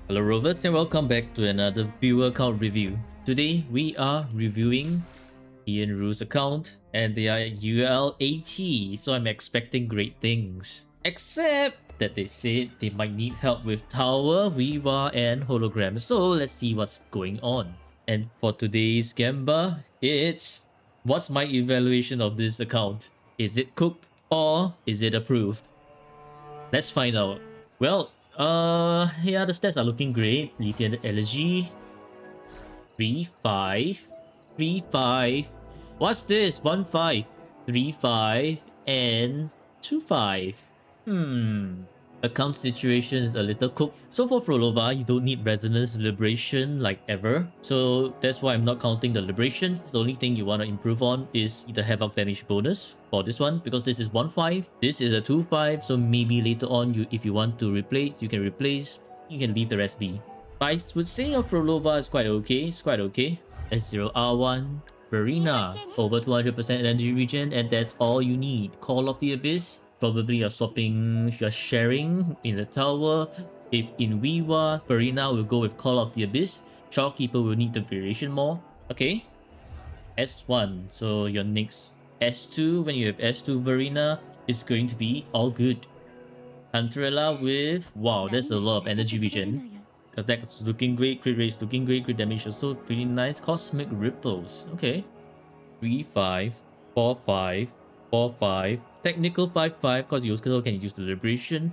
Hello Rovers and welcome back to another viewer account review. Today we are reviewing Ianruu's account and they are UL80, so I'm expecting great things. Except that they said they might need help with Tower, Wuwa and Hologram, so let's see what's going on. And for today's Gamba, it's what's my evaluation of this account? Is it cooked or is it approved? Let's find out. Well, yeah, the stats are looking great. Lithium Elegy, 3-5, 3-5. What's this? 1-5, 3-5, and 2-5. Account situation is a little cooked. So for Prolova, you don't need Resonance Liberation like ever. So that's why I'm not counting the Liberation. The only thing you want to improve on is the Havoc damage bonus for this one, because this is 1-5. This is a 2-5. So maybe later on, if you want to replace, you can replace. You can leave the rest be. I would say your Prolova is quite okay. It's quite okay. S0R1. Verena, over 200% energy regen, and that's all you need. Call of the Abyss, probably you're swapping, you're sharing in the tower. If in Wuwa, Verena will go with Call of the Abyss. Shopkeeper will need the variation more. Okay. S1, so your next S2, when you have S2 Verena, is going to be all good. Hunterella with, wow, that's a lot of energy regen. Attack's looking great, crit rate is looking great, crit damage also pretty nice. Cosmic Ripples, okay. 3-5, 4-5, 4-5. Technical 5-5 because you also can use the Liberation.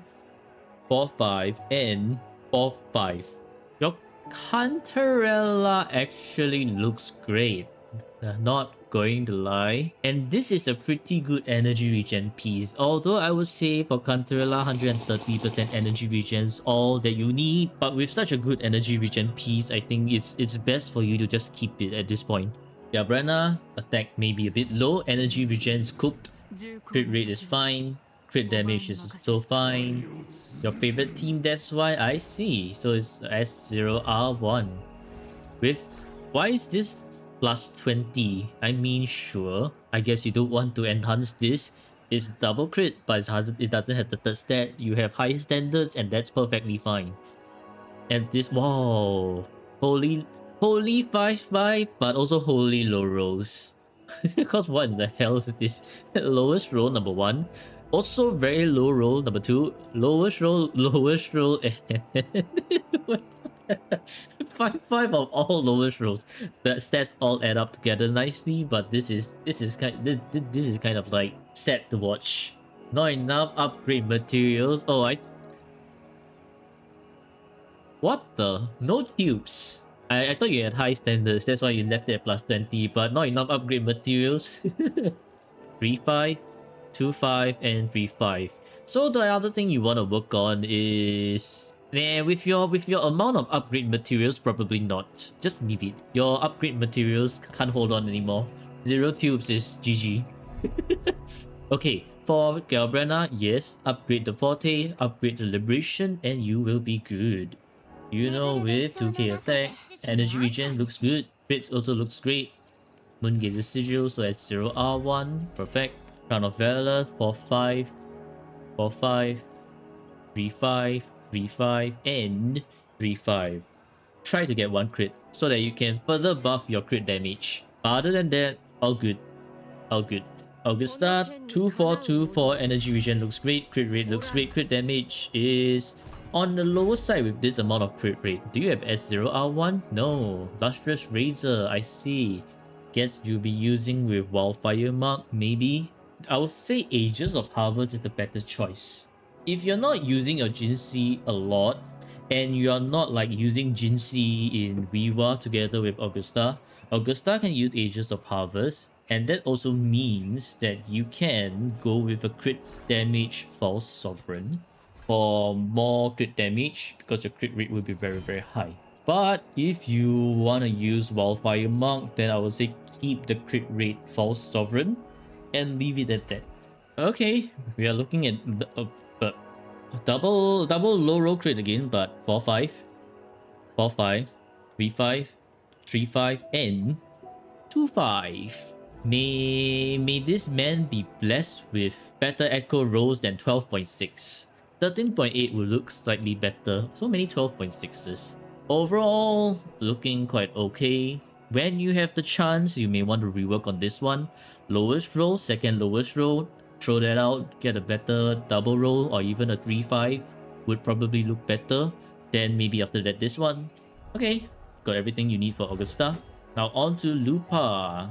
4-5 and 4-5. Your Cantarella actually looks great. Not going to lie. And this is a pretty good energy regen piece. Although I would say for Cantarella, 130% energy regen is all that you need. But with such a good energy regen piece, I think it's best for you to just keep it at this point. Yeah, Brenna, attack may be a bit low. Energy regen is cooked. Crit rate is fine. Crit damage is so fine. Your favorite team, that's why I see. So it's S0R1. With, why is this plus 20? I mean, sure. I guess you don't want to enhance this. It's double crit, but it doesn't have the third stat. You have higher standards, and that's perfectly fine. And this, wow. Holy 5-5, but also holy low rolls. Because what in the hell is this? Lowest roll, number 1. Also very low roll, number 2. Lowest roll, and 5-5 of all lowest rolls. The stats all add up together nicely, but this is kind of like sad to watch. Not enough upgrade materials. Oh, what the? No tubes. I thought you had high standards, that's why you left it at plus 20, but not enough upgrade materials. 3-5, 2-5, and 3-5. So the other thing you want to work on is... Nah, with your amount of upgrade materials, probably not. Just leave it. Your upgrade materials can't hold on anymore. 0 tubes is GG. Okay, for Galbrana, yes, upgrade the Forte, upgrade the Liberation, and you will be good. You know, with 2k attack, energy regen looks good, crits also looks great. Moon Gazer Sigil, so at 0R1, perfect. Crown of Valor, 4-5, 4-5, 3-5, 3-5, and 3-5. Try to get 1 crit, so that you can further buff your crit damage. Other than that, all good. All good. Augusta, 2-4-2-4, energy regen looks great, crit rate looks great, crit damage is on the lower side with this amount of crit rate. Do you have S0R1? No. Lustrous Razor, I see. Guess you'll be using with Wildfire Mark, maybe? I would say Ages of Harvest is the better choice. If you're not using your Jinxie a lot, and you're not like using Jinxie in Wuwa together with Augusta, Augusta can use Ages of Harvest, and that also means that you can go with a crit damage False Sovereign for more crit damage, because your crit rate will be very, very high. But if you want to use Wildfire Monk, then I would say keep the crit rate False Sovereign and leave it at that. Okay, we are looking at the, double low roll crit again, but 4-5, 4-5, 3-5, 3-5, and 2-5. May this man be blessed with better echo rolls than 12.6. 13.8 will look slightly better. So many 12.6s. Overall, looking quite okay. When you have the chance, you may want to rework on this one. Lowest roll, second lowest roll, throw that out, get a better double roll or even a 3-5 would probably look better. Then maybe after that, this one. Okay, got everything you need for Augusta. Now on to Lupa.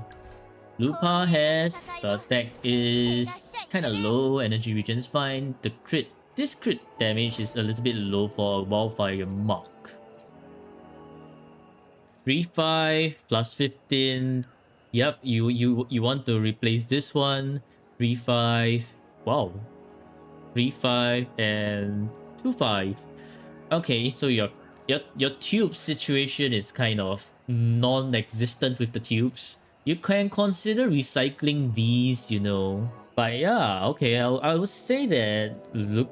Lupa has the attack is kind of low, energy regen is fine. The crit, this crit damage is a little bit low for a wildfire mark. 3-5 plus 15. Yep, you want to replace this one. 3-5. Wow. 3-5 and 2-5. Okay, so your tube situation is kind of non-existent with the tubes. You can consider recycling these, you know. But yeah, okay, I would say that look,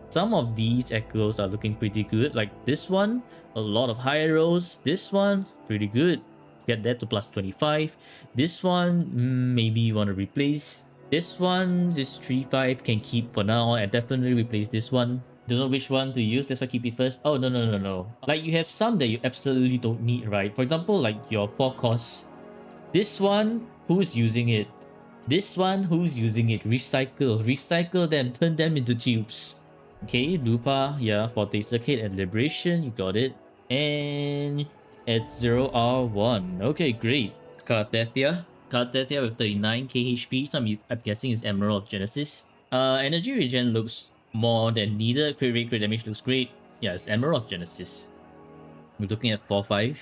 some of these echoes are looking pretty good. Like this one, a lot of high rolls. This one, pretty good. Get that to plus 25. This one, maybe you want to replace. This one, this 3-5 can keep for now and definitely replace this one. Don't know which one to use, that's why keep it first. Oh, no. Like you have some that you absolutely don't need, right? For example, like your 4 costs. This one, who's using it? This one, who's using it? Recycle them, turn them into tubes. Okay, Lupa, yeah, Forte Circuit and Liberation, you got it. And it's 0R1. Okay, great. Cartethia with 39k HP, so I'm guessing it's Emerald of Genesis. Energy regen looks more than needed. Crit rate, crit damage looks great. Yeah, it's Emerald of Genesis. We're looking at 4-5,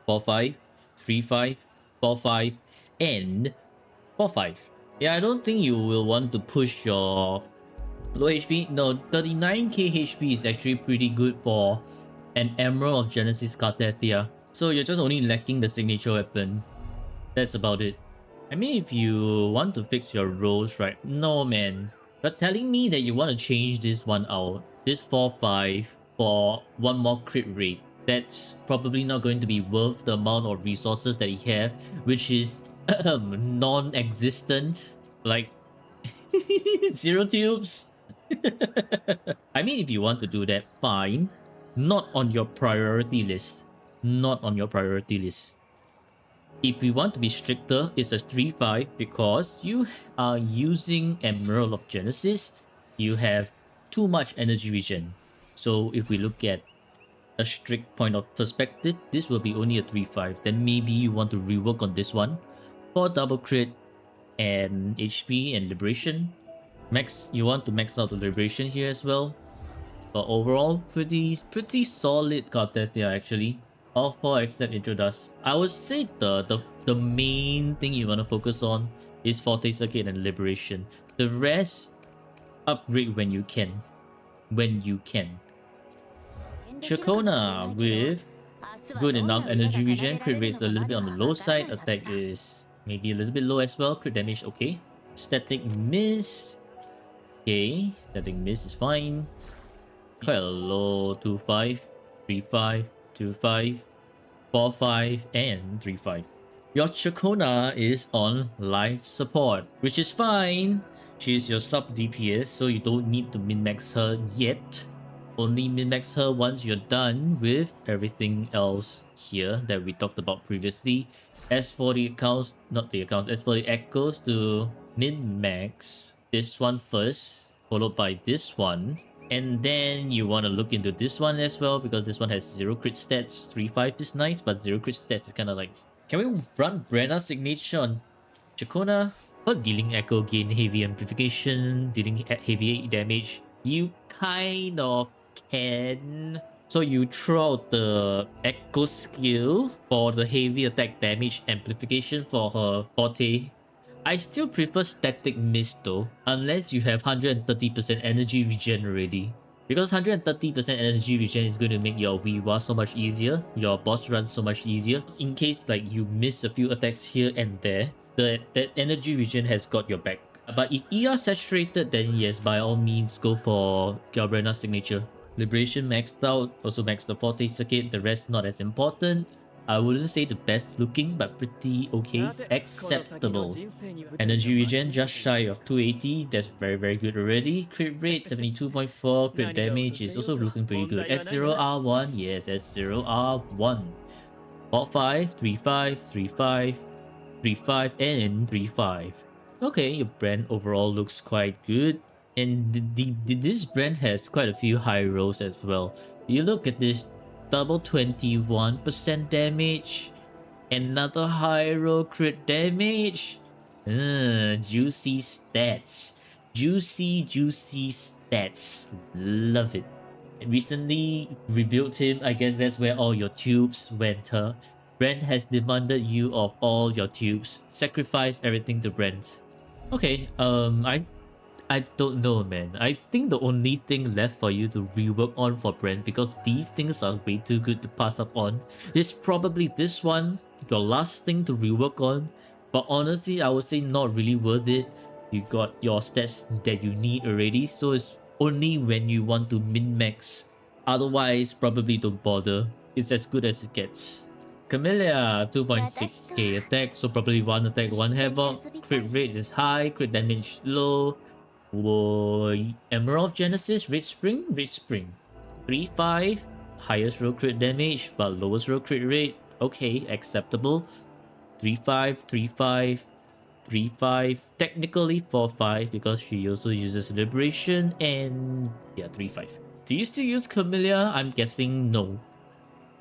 4-5, 3-5, 4-5, and 4-5. Yeah, I don't think you will want to push your low HP. No, 39k HP is actually pretty good for an Emerald of Genesis Cartethia. So you're just only lacking the signature weapon. That's about it. I mean, if you want to fix your rolls, right? No, man. But telling me that you want to change this one out, this 4-5 for one more crit rate, that's probably not going to be worth the amount of resources that you have, which is non-existent. Like 0 tubes. I mean, if you want to do that, fine. Not on your priority list. Not on your priority list. If we want to be stricter, it's a 3-5 because you are using Emerald of Genesis. You have too much energy regen. So if we look at a strict point of perspective, this will be only a 3-5. Then maybe you want to rework on this one for double crit and HP and liberation. You want to max out the liberation here as well. But overall, pretty solid Cartethia actually. All 4 except Introdust. I would say the main thing you want to focus on is Forte Circuit and Liberation. The rest, upgrade when you can. Chacona with good enough energy regen. Crit rate is a little bit on the low side. Attack is maybe a little bit low as well. Crit damage okay. Static miss. Okay, static miss is fine. Quite a low 2-5, 3-5, 2-5, 4-5, and 3-5. Your Chacona is on life support, which is fine. She's your sub DPS, so you don't need to min-max her yet. Only min-max her once you're done with everything else here that we talked about previously. As for the accounts, as for the echoes, to min-max this one first, followed by this one. And then you want to look into this one as well because this one has 0 crit stats. 3-5 is nice, but 0 crit stats is kind of like... Can we run Brenna's signature on Chacona? For dealing echo gain, heavy amplification, dealing heavy damage, you kind of can. So you throw out the echo skill for the heavy attack damage amplification for her forte. I still prefer static miss though, unless you have 130% energy regen already. Because 130% energy regen is going to make your Wuwa so much easier, your boss run so much easier. In case like you miss a few attacks here and there, that energy regen has got your back. But if ER saturated, then yes, by all means go for Galbrena's signature. Liberation maxed out, also maxed the Forte Circuit, the rest not as important. I wouldn't say the best looking, but pretty okay, さてこの先の acceptable. 人生に Energy regen just shy of 280. That's very, very good already. Crit rate 72.4. Crit 何が damage is 落とせよう also と looking pretty 問 good. 題はないわ S0R1. Yes, S0R1. Bot 5, 3-5, 3-5, 3-5, and 3-5. Okay, your brand overall looks quite good. And this brand has quite a few high rolls as well. You look at this double 21% damage. Another high roll crit damage. Juicy stats. Juicy stats. Love it. And recently rebuilt him. I guess that's where all your tubes went, huh? Brent has demanded you of all your tubes. Sacrifice everything to Brent. Okay, I don't know, man. I think the only thing left for you to rework on for Brent, because these things are way too good to pass up on, is probably this one, your last thing to rework on. But honestly, I would say not really worth it. You got your stats that you need already, so it's only when you want to min-max. Otherwise, probably don't bother. It's as good as it gets. Camellia, 2.6k attack, so probably one attack, one havoc. Crit rate is high, crit damage low. Whoa, Emerald Genesis, Red Spring, Red Spring. 3-5, highest roll crit damage, but lowest roll crit rate. Okay, acceptable. 3-5, 3-5, 3-5. Technically 4-5 because she also uses Liberation and yeah, 3-5. Do you still use Camellia? I'm guessing no.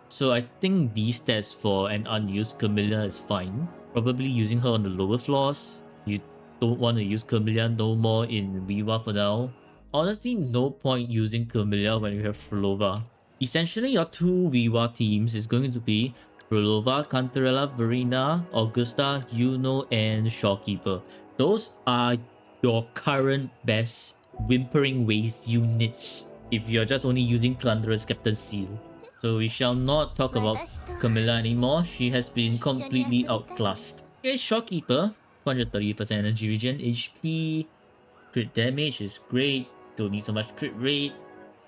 So I think these stats for an unused Camellia is fine. Probably using her on the lower floors. You don't want to use Camellia no more in Wuwa for now. Honestly, no point using Camellia when you have Frolova. Essentially, your two Wuwa teams is going to be Frolova, Cantarella, Verena, Augusta, Yuno, and Shawkeeper. Those are your current best Whimpering Waste units if you're just only using Plunderer's Captain Seal. So we shall not talk about Camilla anymore. She has been completely outclassed. Okay, Shopkeeper, 230% energy regen, HP, crit damage is great. Don't need so much crit rate.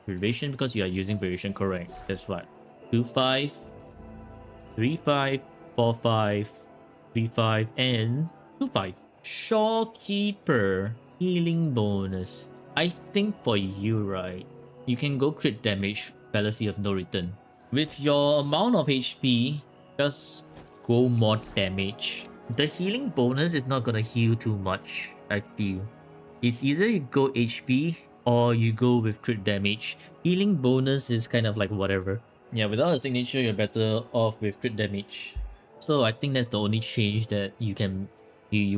Variation because you are using variation correct. That's what. 2-5, 3-5, 4-5, 3-5, and 2-5. Shopkeeper, healing bonus. I think for you, right, you can go crit damage, fallacy of no return. With your amount of HP, just go more damage. The healing bonus is not gonna heal too much, I feel. It's either you go HP or you go with crit damage. Healing bonus is kind of like whatever. Yeah, without a signature, you're better off with crit damage. So I think that's the only change that you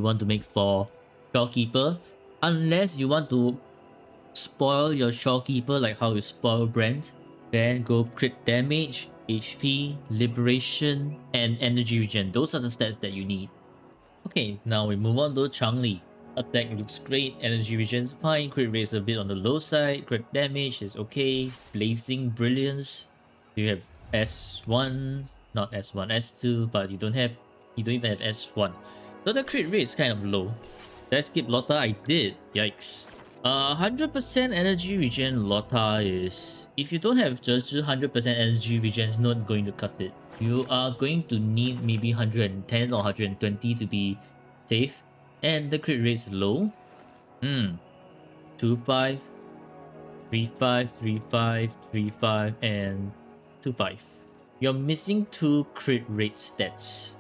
want to make for Shopkeeper. Unless you want to spoil your Shopkeeper like how you spoil Brent, then go crit damage, HP, liberation, and energy regen. Those are the stats that you need. Okay, now we move on to Changli. Attack looks great, energy regen is fine, crit rate is a bit on the low side, crit damage is okay, blazing brilliance. You have S1, not S1, S2, but you don't even have S1. So the crit rate is kind of low. Did I skip Lotta? I did. Yikes. 100% energy regen Lotta is... If you don't have just 100% energy regen, it's not going to cut it. You are going to need maybe 110 or 120 to be safe. And the crit rate is low. 2-5, 3-5, 3-5, 3-5, and 2-5. You're missing two crit rate stats.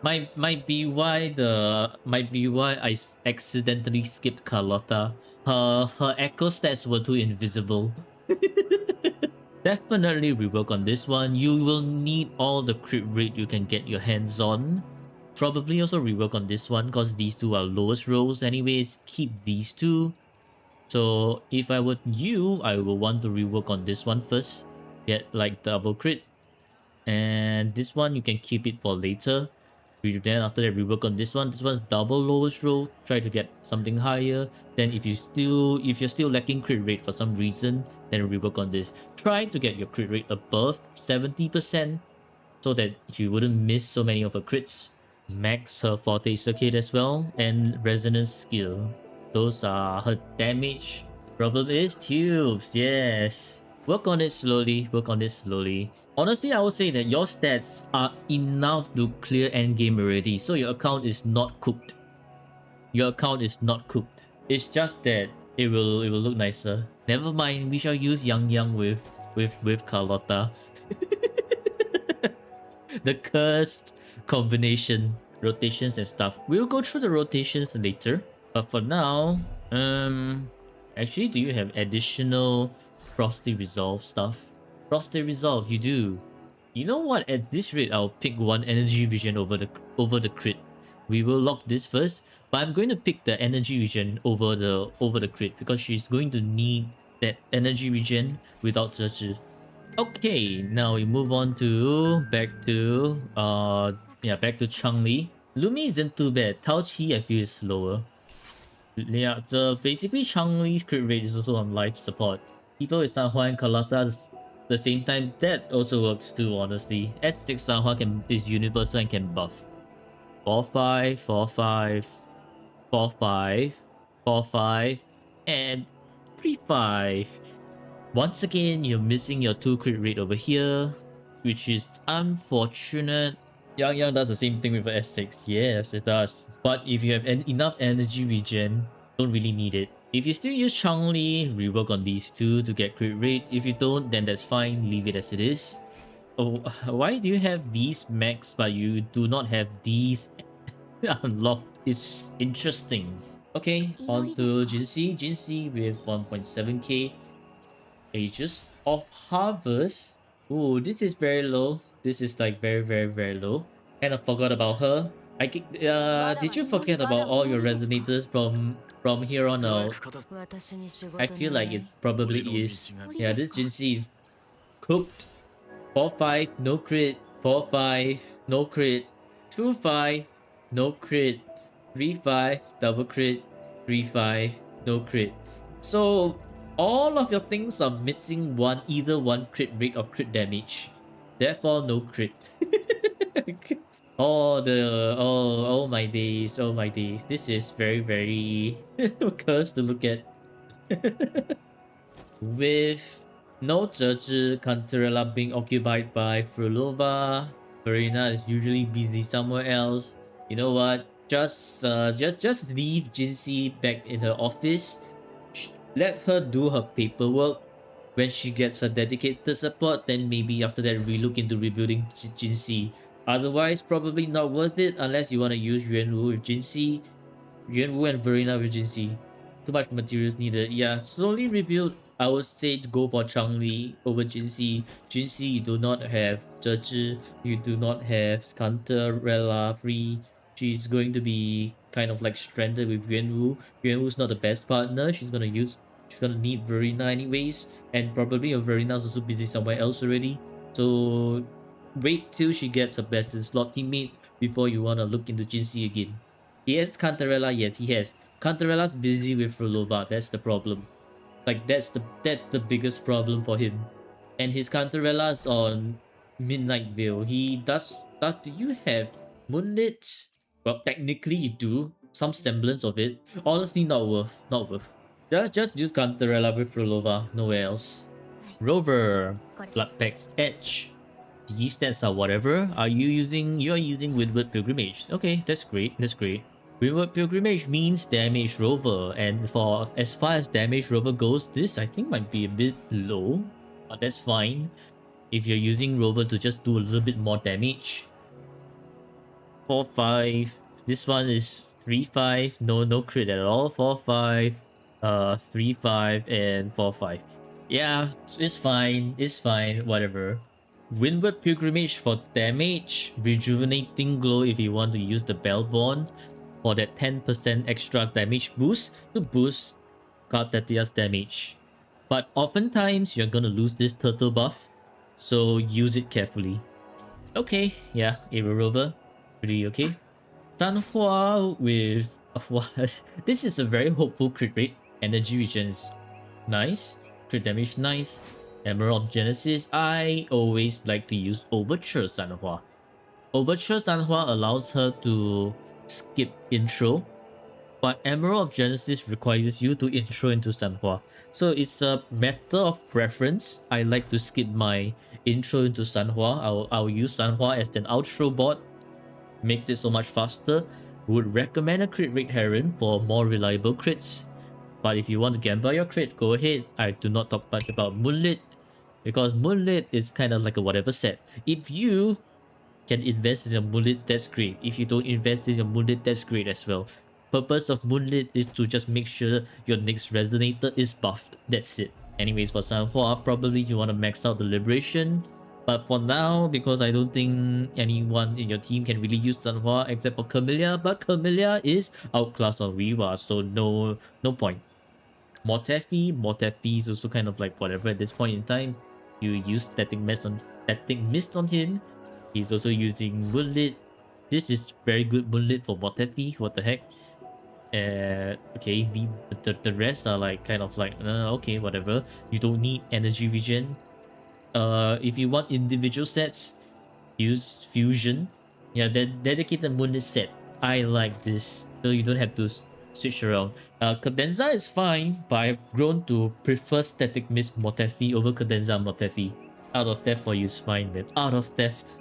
Might be why I accidentally skipped Carlotta. Her echo stats were too invisible. Definitely rework on this one. You will need all the crit rate you can get your hands on. Probably also rework on this one because these two are lowest rolls anyways. Keep these two. So if I were you, I will want to rework on this one first. Get like double crit. And this one you can keep it for later. Then after that rework on this one. This one's double lowest roll. Try to get something higher. Then if you're still lacking crit rate for some reason, then rework on this. Try to get your crit rate above 70% so that you wouldn't miss so many of her crits. Max her forte circuit as well, and resonance skill. Those are her damage. Problem is tubes, yes. Work on it slowly. Work on it slowly. Honestly, I would say that your stats are enough to clear endgame already. So your account is not cooked. Your account is not cooked. It's just that it will look nicer. Never mind. We shall use Yang with Carlotta. The cursed combination, rotations and stuff. We'll go through the rotations later. But for now, actually, do you have additional Frosty Resolve stuff? Frosty Resolve, you do. You know what? At this rate, I'll pick one Energy Vision over the crit. We will lock this first, but I'm going to pick the Energy Vision over the crit because she's going to need that Energy Vision without Zhe. Okay, now we move on to back to Changli. Lumi isn't too bad. Tao Chi I feel is slower. Yeah, basically Changli's crit rate is also on life support. People with Sanhua and Kalata the same time, that also works too, honestly. S6 Sanhua is universal and can buff. 4-5, 4-5, 4-5, 4-5, and 3-5. Once again, you're missing your 2 crit rate over here, which is unfortunate. Yang does the same thing with a S6. Yes, it does. But if you have enough energy regen, don't really need it. If you still use Changli, rework on these two to get crit rate. If you don't, then that's fine. Leave it as it is. Oh, why do you have these max but you do not have these unlocked? It's interesting. Okay, on to Jinxie. Jinxie with 1.7k. Ages of Harvest. Ooh, this is very low. This is like very low. Kind of forgot about her. Did you forget about all your resonators from here on out? I feel like it probably is. Yeah, this Jinxie is cooked. 4-5, no crit. 4-5, no crit. 2-5, no crit. 3-5, double crit. 3-5, no crit. So all of your things are missing either one crit rate or crit damage. Therefore, no crit. Oh my days, oh my days. This is very cursed to look at. With no Zhe, Cantarella being occupied by Frulova, Verena is usually busy somewhere else. You know what? Just leave Jinxie back in her office. Let her do her paperwork. When she gets her dedicated support, then maybe after that we look into rebuilding Jinxie. Otherwise, probably not worth it unless you want to use Ianruu with Jinxie. Yuanwu and Verena with Jinxie. Too much materials needed. Yeah, slowly rebuild. I would say to go for Changli over Jinxie. Jinxie, you do not have Zhe, you do not have Cantarella free. She's going to be kind of like stranded with Yuanwu. Yuanwu's not the best partner. She's gonna need Verena anyways. And probably your Verena's also busy somewhere else already. So wait till she gets her best in slot teammate before you wanna look into Jinxie again. He has Cantarella, yes, he has. Cantarella's busy with Frolova, that's the problem. Like that's the biggest problem for him. And his Cantarella's on Midnight Veil. He does do you have Moonlit? Well, technically you do. Some semblance of it. Honestly, not worth. Not worth. Just use Cantarella with Frolova, nowhere else. Rover, Bloodpack's Edge. These stats are whatever. You are using Windward Pilgrimage. Okay, that's great. That's great. Windward Pilgrimage means Damage Rover, and for as far as Damage Rover goes, this I think might be a bit low, but that's fine. If you're using Rover to just do a little bit more damage. 4-5. This one is 3-5. No crit at all. 4-5. 3-5 and 4-5. Yeah, it's fine. It's fine. Whatever. Windward Pilgrimage for damage. Rejuvenating Glow if you want to use the Bellborn for that 10% extra damage boost to boost Kartatia's damage. But oftentimes you're gonna lose this turtle buff, so use it carefully. Okay, yeah, Aero Rover, pretty okay. Tanhua with what? This is a very hopeful crit rate. Energy regen is nice. Crit damage nice. Emerald Genesis. I always like to use Overture Sanhua. Overture Sanhua allows her to skip intro. But Emerald of Genesis requires you to intro into Sanhua. So it's a matter of preference. I like to skip my intro into Sanhua. I'll use Sanhua as an outro bot. Makes it so much faster. Would recommend a crit rate Heron for more reliable crits. But if you want to gamble your crit, go ahead. I do not talk much about Moonlit because Moonlit is kind of like a whatever set. If you can invest in your Moonlit, that's great. If you don't invest in your Moonlit, that's great as well. Purpose of Moonlit is to just make sure your next Resonator is buffed. That's it. Anyways, for Sanhua, probably you want to max out the Liberation. But for now, because I don't think anyone in your team can really use Sanhua except for Camellia, but Camellia is outclassed on Wuwa, so no point. Mortefi is also kind of like whatever at this point in time. You use Static Mist on him. He's also using Moonlit. This is very good Moonlit for Mortefi. What the heck? Okay, the rest are like kind of like okay, whatever. You don't need energy regen. If you want individual sets, use Fusion. Yeah, that dedicated Moonlit set. I like this, so you don't have to switch around. Cadenza is fine, but I've grown to prefer Static Mist Mortefi over Cadenza Mortefi. Out of Theft for you is fine, man. Out of Theft.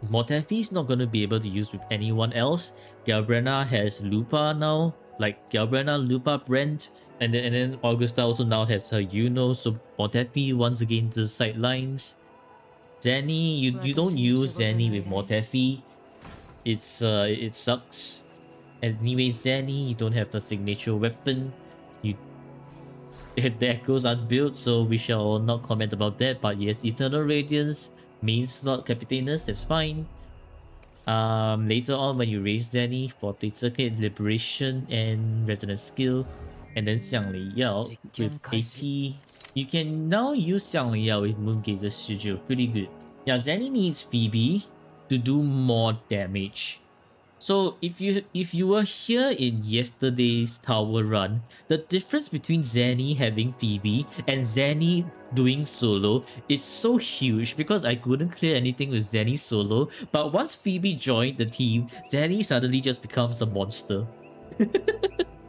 Mortefi is not going to be able to use with anyone else. Galbrena has Lupa now, like Galbrena, Lupa, Brent, and then Augusta also now has her Yuno, so Mortefi once again to the sidelines. Zenny, you don't use Zenny with Mortefi. It sucks. Anyway, Zenny, you don't have a signature weapon. The echoes aren't built, so we shall not comment about that. But yes, Eternal Radiance, main slot Capitanus, that's fine. Later on when you raise Zenny for Circuit, Liberation, and Resonance Skill, and then Xiangli Yao with 80. You can now use Xiangli Yao with Moongazer's Shiju, pretty good. Yeah, Zenny needs Phoebe to do more damage. So if you were here in yesterday's tower run, the difference between Zenny having Phoebe and Zenny doing solo is so huge because I couldn't clear anything with Zenny solo, but once Phoebe joined the team, Zenny suddenly just becomes a monster.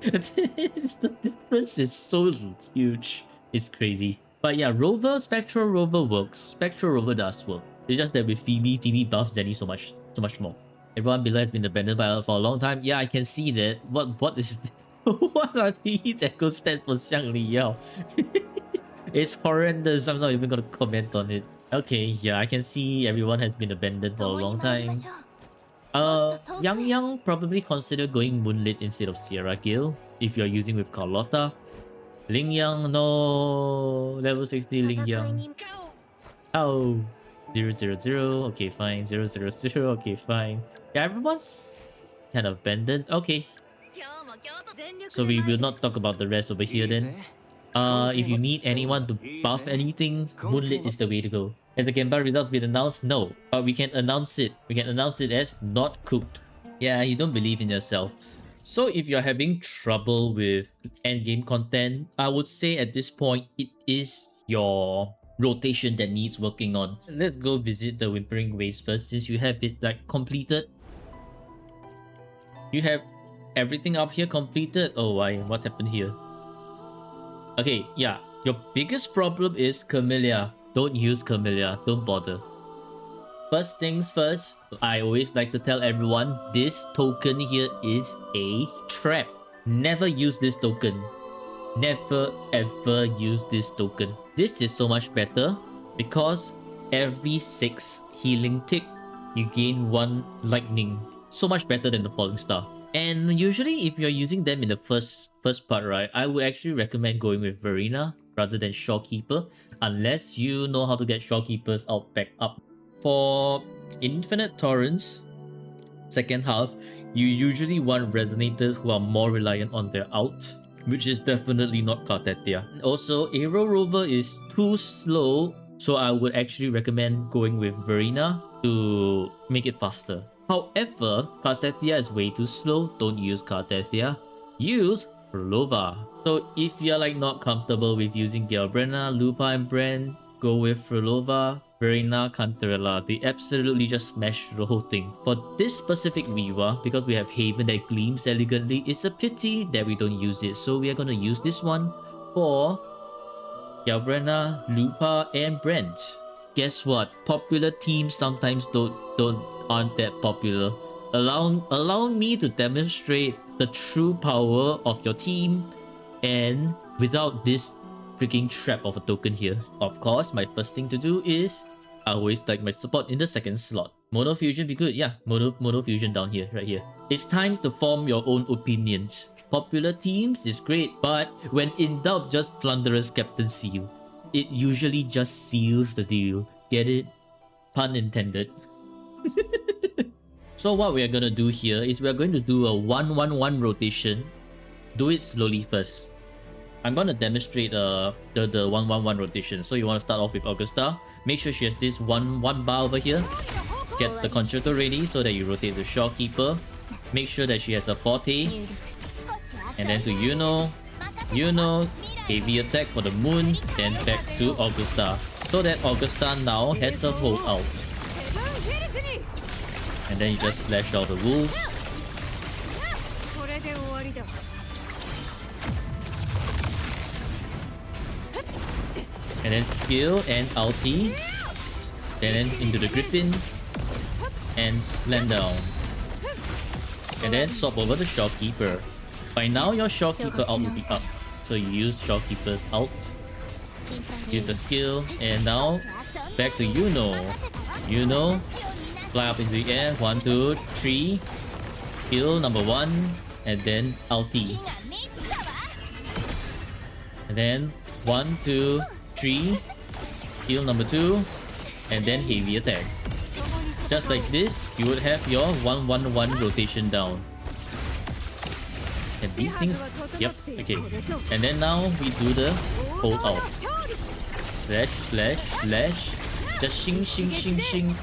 The difference is so huge. It's crazy. But yeah, Spectral Rover works. Spectral Rover does work. It's just that with Phoebe buffs Zenny so much more. Everyone below has been abandoned for a long time. Yeah, I can see that. What is what are these echo stats for Xiangli Yao? It's horrendous. I'm not even gonna comment on it. Okay, yeah, I can see everyone has been abandoned for a long time. Yang probably consider going Moonlit instead of Sierra Gale if you're using with Carlotta. Ling Yang, no. Level 60 Ling Yang. Oh. 000, okay fine. 000, okay fine. Yeah, everyone's kind of abandoned. Okay. So we will not talk about the rest over here then. If you need anyone to buff anything, Moonlit is the way to go. Has the Gemba results been announced? No. But we can announce it. We can announce it as not cooked. Yeah, you don't believe in yourself. So if you're having trouble with endgame content, I would say at this point, it is your rotation that needs working on. Let's go visit the Whimpering Waves first, since you have it like completed. You have everything up here completed. Oh, why? What happened here? Okay, yeah. Your biggest problem is Camellia. Don't use Camellia. Don't bother. First things first, I always like to tell everyone, this token here is a trap. Never use this token. Never ever use this token. This is so much better because every 6 healing tick, you gain 1 lightning. So much better than the falling star. And usually if you're using them in the first part, right, I would actually recommend going with Verena rather than Shorekeeper, unless you know how to get Shorekeepers out back up. For Infinite Torrents, second half, you usually want Resonators who are more reliant on their out, which is definitely not Kartetia. Also, Aero Rover is too slow, so I would actually recommend going with Verena to make it faster. However, Kartetia is way too slow, don't use Kartetia. Use Frolova. So if you're like not comfortable with using Galbrena, Lupa, and Brand, go with Frolova, Verena, Cantarella. They absolutely just smashed the whole thing. For this specific Wuwa, because we have Haven that gleams elegantly, it's a pity that we don't use it. So we are going to use this one for Galbrena, Lupa, and Brent. Guess what? Popular teams sometimes aren't that popular. Allow me to demonstrate the true power of your team, and without this freaking trap of a token here. Of course, my first thing to do is I always like my support in the second slot. Mono Fusion be good, yeah. Mono Fusion down here, right here. It's time to form your own opinions. Popular teams is great, but when in doubt, just Plunderous Captain Seal. It usually just seals the deal. Get it? Pun intended. So what we are gonna do here is we are going to do a 1-1-1 rotation. Do it slowly first. I'm gonna demonstrate the 1-1-1 rotation. So you want to start off with Augusta. Make sure she has this one bar over here. Get the Concerto ready so that you rotate the Shopkeeper. Make sure that she has a Forte. And then to Yuno, heavy attack for the Moon, then back to Augusta. So that Augusta now has a hold out. And then you just slash all the wolves. And then skill and ulti. Then into the Griffin. And slam down. And then swap over the Shopkeeper. By now your Shopkeeper ult will be up. So you use Shopkeeper's ult. Give the skill. And now back to Yuno. Fly up into the air. 1, 2, 3. Kill number 1. And then ulti. And then 1, 2, 3. Kill number 2. And then heavy attack. Just like this, you would have your 1-1-1 rotation down. And these things... Yep, okay. And then now we do the hold out. Slash, slash, slash. Just shing, shing, shing, shing.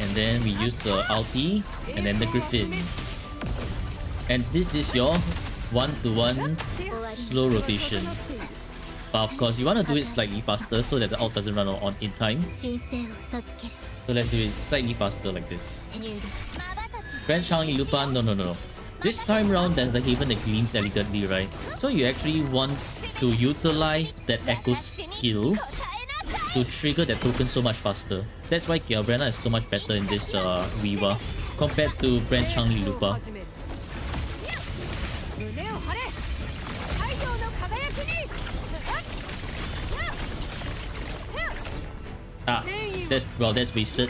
And then we use the ulti, and then the Griffin. And this is your 1-to-1 slow rotation. But of course, you want to do it slightly faster so that the ult doesn't run on in time. So let's do it slightly faster like this. French Changi Lupin, no. This time round, there's the Haven that gleams elegantly, right? So you actually want to utilize that Echo skill to trigger that token so much faster. That's why Galbrena is so much better in this Wuwa compared to French Changi Lupa. Ah, that's wasted.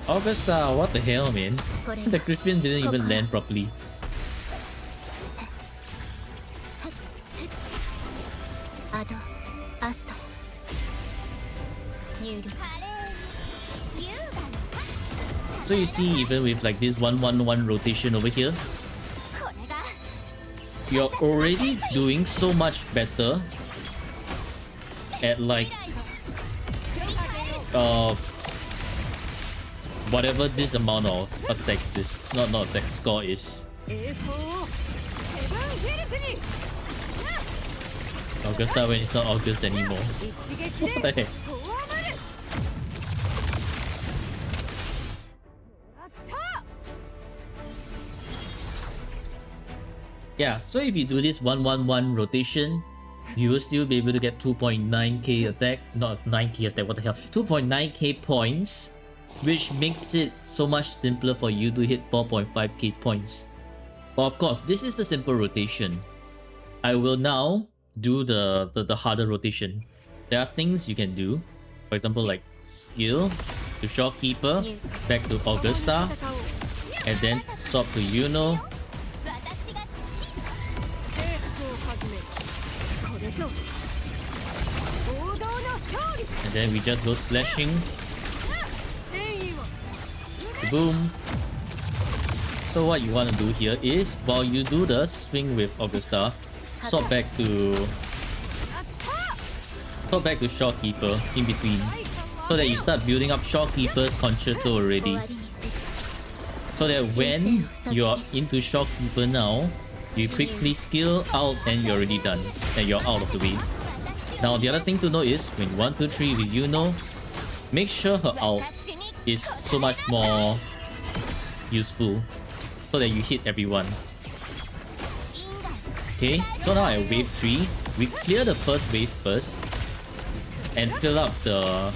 Augusta, what the hell, man? The Griffin didn't even land properly. So you see, even with like this 1-1-1 rotation over here, you're already doing so much better at like whatever this amount of attack this not attack score is. Augusta when it's not August anymore. What the heck? Yeah, so if you do this 1-1-1 rotation, you will still be able to get 2.9k attack, not 9k attack, what the hell, 2.9k points, which makes it so much simpler for you to hit 4.5k points. But of course, this is the simple rotation. I will now do the harder rotation. There are things you can do, for example like skill to Shopkeeper, back to Augusta, and then swap to Yuno. And then we just go slashing. Boom. So what you want to do here is, while you do the swing with Augusta, swap back to Go back to Shopkeeper in between. So that you start building up Shopkeeper's concerto already. So that when you're into Shopkeeper now, you quickly skill out and you're already done. And you're out of the way. Now the other thing to know is when 1, 2, 3 with Yuno, make sure her ult is so much more useful so that you hit everyone. Okay, so now at wave 3, we clear the first wave first and fill up the...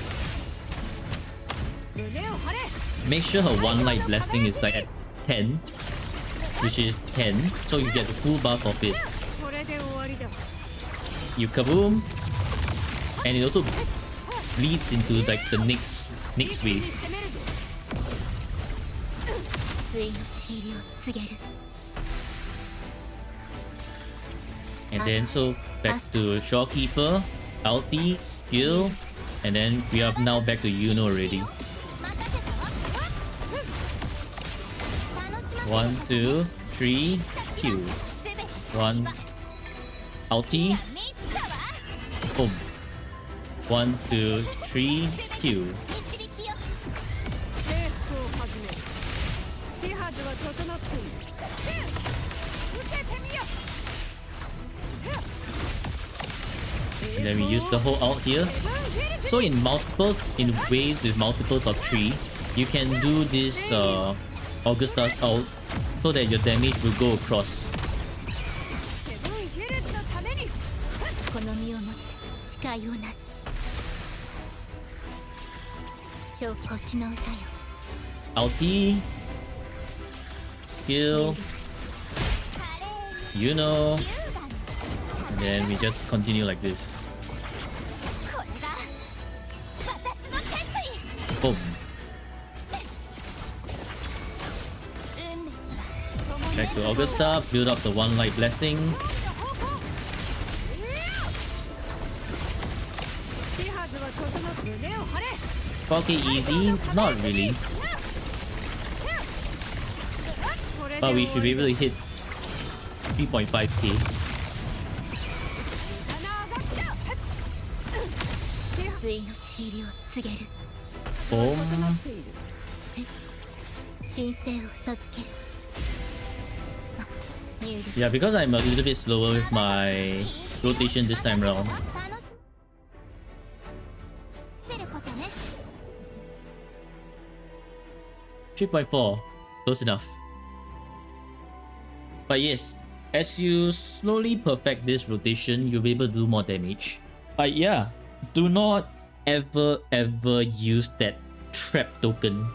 Make sure her one light blessing is like at 10, which is 10, so you get the full buff of it. You kaboom, and it also bleeds into like the next wave. And then so back to Shopkeeper, ulti, skill, and then we are now back to Yuno already. 1, 2, 3, Q. 1, ulti, boom. 1, 2, 3, Q. And then we use the whole ult here. So in multiples, in waves with multiples of 3, you can do this Augusta's ult so that your damage will go across. Ulti, skill, Yuno, and then we just continue like this. Boom. Back to Augusta, build up the one light blessing. Okay, easy? Not really. But we should be able to hit 3.5k. Boom. Yeah, because I'm a little bit slower with my rotation this time around. 3.4, close enough. But yes, as you slowly perfect this rotation, you'll be able to do more damage. But yeah, do not ever use that trap token.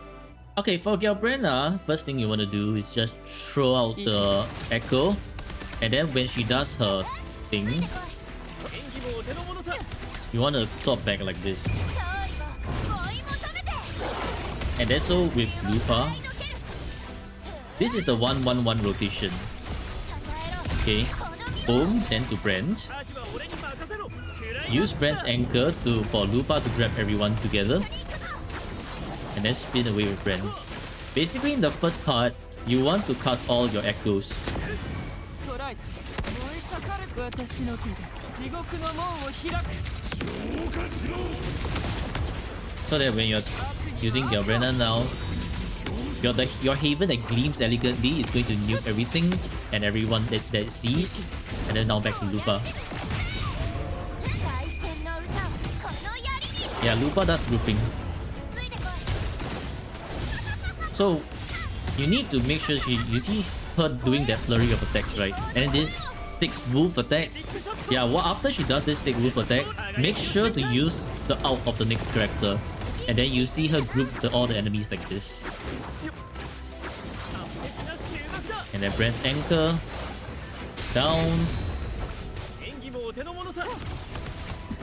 Okay, for Galbrena, first thing you want to do is just throw out the echo, and then when she does her thing, you want to top back like this. And then so with Lupa, this is the 1-1-1 rotation. Okay, boom, then to Brent. Use Brent's anchor for Lupa to grab everyone together. And then spin away with Brent. Basically in the first part, you want to cast all your echoes. So that when you're using Galbrena now, your Haven that gleams elegantly is going to nuke everything and everyone that it sees. And then now back to Lupa. Yeah, Lupa does grouping. So you need to make sure you see her doing that flurry of attacks, right? And this 6 wolf attack. Yeah, after she does this 6 wolf attack, make sure to use the ult of the next character. And then you see her group all the enemies like this. And then Brent's anchor. Down.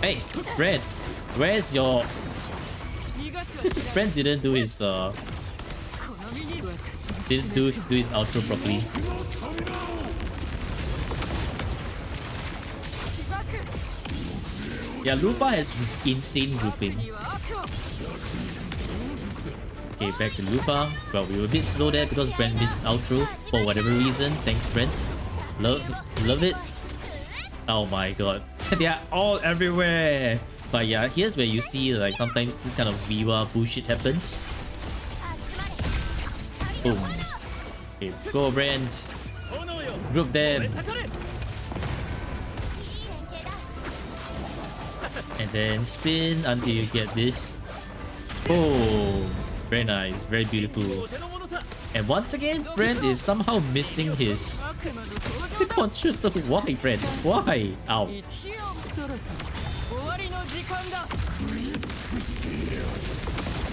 Hey, Brent! Where's your... Brent didn't do his didn't do his outro properly. Yeah, Lupa has insane grouping. Okay, back to Lupa. Well, we were a bit slow there because Brent missed outro for whatever reason. Thanks, Brent. Love it. Oh my god. They are all everywhere. But yeah, here's where you see like sometimes this kind of Wuwa bullshit happens. Boom. Okay, go Brand. Group them. And then spin until you get this. Oh, very nice, very beautiful. And once again, Brand is somehow missing his concerto. Why, Brand? Why? Ow.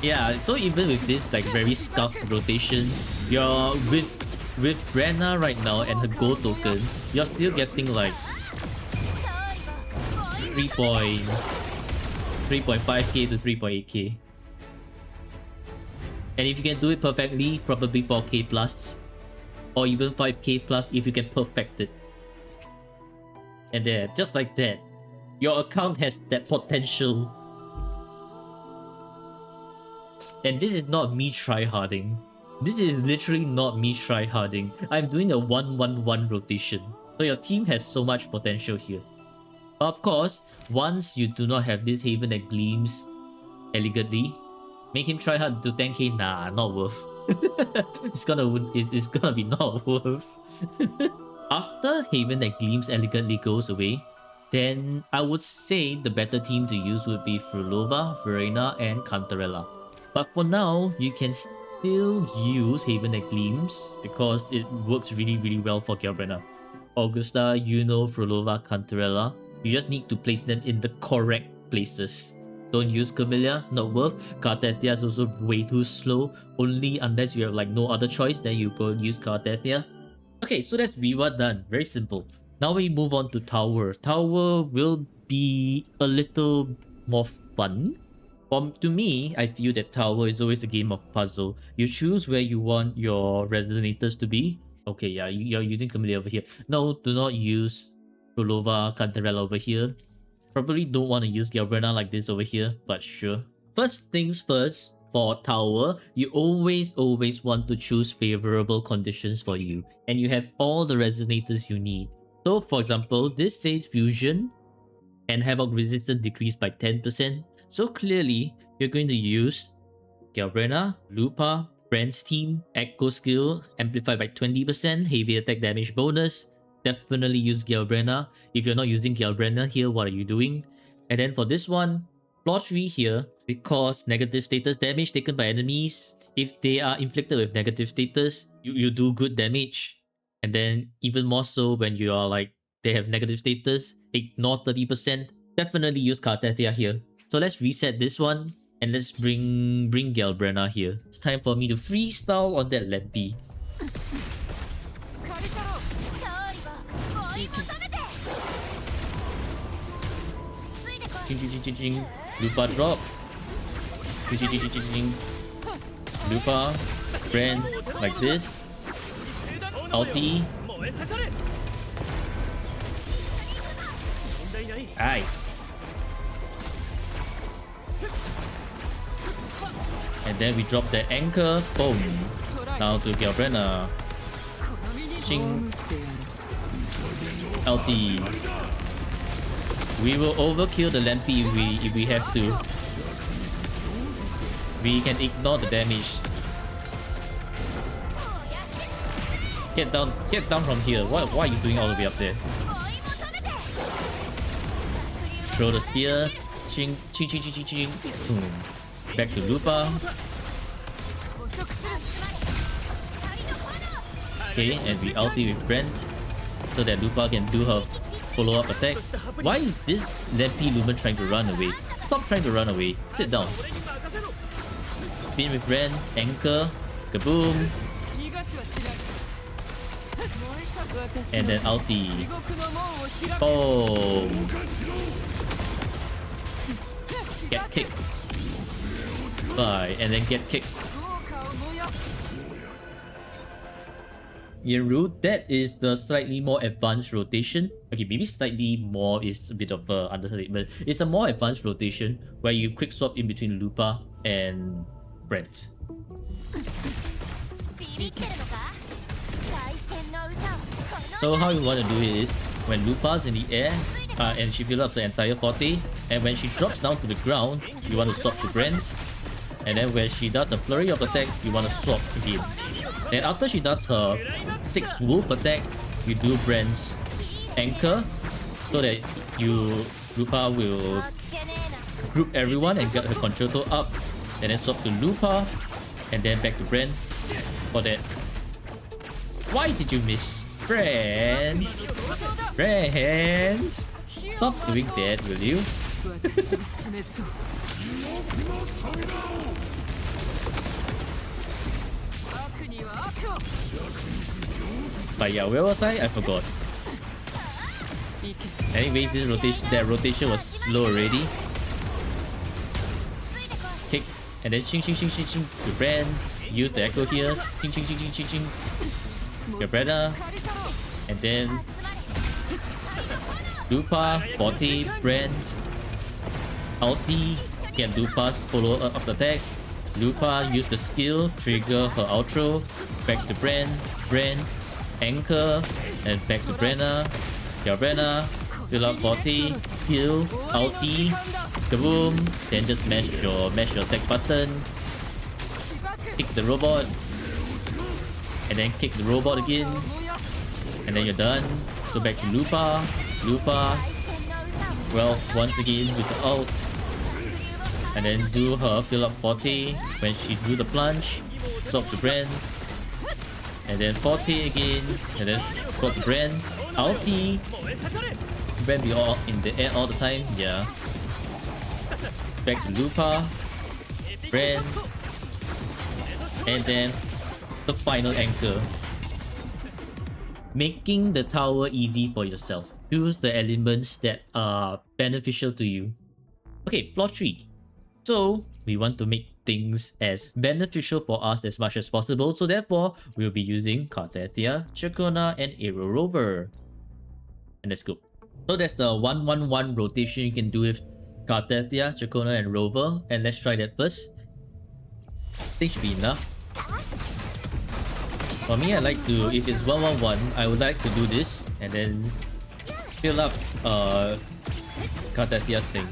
Yeah, so even with this like very scuffed rotation, you're with Brenna right now and her gold token, you're still getting like 3.5k to 3.8k. And if you can do it perfectly, probably 4k plus, or even 5k plus if you can perfect it. And then, just like that, your account has that potential. And this is not me tryharding. This is literally not me tryharding. I'm doing a 1-1-1 rotation. So your team has so much potential here. But of course, once you do not have this Haven that gleams elegantly, make him try hard to 10k. Nah, not worth. it's gonna be not worth. After Haven that gleams elegantly goes away, then I would say the better team to use would be Frulova, Verena, and Cantarella. But for now, you can still use Haven that gleams because it works really, really well for Galbrena. Augusta, Yuno, Frulova, Cantarella. You just need to place them in the correct places. Don't use Camellia, not worth. Cartethia is also way too slow. Only unless you have like no other choice, then you go use Cartethia. Okay, so that's Wuwa done. Very simple. Now we move on to Tower. Tower will be a little more fun. To me, I feel that Tower is always a game of puzzle. You choose where you want your Resonators to be. Okay, yeah, you're using Camellia over here. No, do not use Frulova, Cantarella over here. Probably don't want to use Galbrena like this over here, but sure. First things first, for Tower, you always want to choose favorable conditions for you. And you have all the Resonators you need. So for example, this says Fusion and Havoc resistance decreased by 10%. So clearly, you're going to use Galbrena, Lupa, Brand's team, Echo skill, amplified by 20%, heavy attack damage bonus. Definitely use Galbrena. If you're not using Galbrena here, what are you doing? And then for this one, Floor 3 here, because negative status damage taken by enemies, if they are inflicted with negative status, you do good damage. And then even more so when you are like, they have negative status, ignore 30%, definitely use Cartethia here. So let's reset this one and let's bring Galbrena here. It's time for me to freestyle on that Lampy. Ching ching ching ching ching. Lupa drop. Ching ching ching ching ching. Lupa. Brand like this. Ulti. Aye. And then we drop the anchor. Boom. Now to Galbrena. Ching. Ulti. We will overkill the Lampy if we have to. We can ignore the damage. Get down from here. What are you doing all the way up there? Throw the spear. Ching ching ching ching ching ching. Boom. Back to Lupa. Okay, and we ulti with Brent so that Lupa can do her follow-up attack. Why is this Lampy Lumen trying to run away? Stop trying to run away. Sit down. Spin with Brand. Anchor. Kaboom. And then ulti. Oh. Get kicked. Bye. And then get kicked. Ianruu, that is the slightly more advanced rotation. Okay, maybe slightly more is a bit of an understatement. It's a more advanced rotation where you quick swap in between Lupa and Brent. So how you want to do it is, when Lupa's in the air, and she built up the entire forte. And when she drops down to the ground, you want to swap to Brand. And then when she does a flurry of attack, you want to swap again. And after she does her 6 wolf attack, you do Brand's anchor so that Lupa will group everyone and get her concerto up. And then swap to Lupa and then back to Brand for that. Why did you miss? Brand? Brand? Stop doing that, will you? But yeah, where was I? I forgot. Anyways, that rotation was slow already. Kick and then ching ching ching ching ching to Brand. Use the echo here. Ching ching ching ching ching ching. Your Brenna. And then Lupa, Forte, Brand, ulti, get Lupa's follow up of the attack. Lupa use the skill, trigger her outro, back to Brand, anchor, and back to Brenna. Your Brenna, fill up Forte, skill, ulti, kaboom, then just mash your attack button, kick the robot, and then kick the robot again, and then you're done. So back to Lupa, well, once again with the ult, and then do her fill up Forte when she do the plunge, swap to Brand, and then Forte again, and then swap to Brand, ulti, Brand be all in the air all the time, yeah. Back to Lupa, Brand, and then the final anchor. Making the tower easy for yourself. Choose the elements that are beneficial to you. Okay, flaw 3. So, we want to make things as beneficial for us as much as possible. So therefore, we'll be using Carthethia, Chacona, and Ianruu Rover. And let's go. So that's the 1-1-1 rotation you can do with Carthethia, Chacona, and Rover. And let's try that first. I think should be enough. For me, I like to, if it's 1-1-1, I would like to do this and then fill up Carthethia's thing.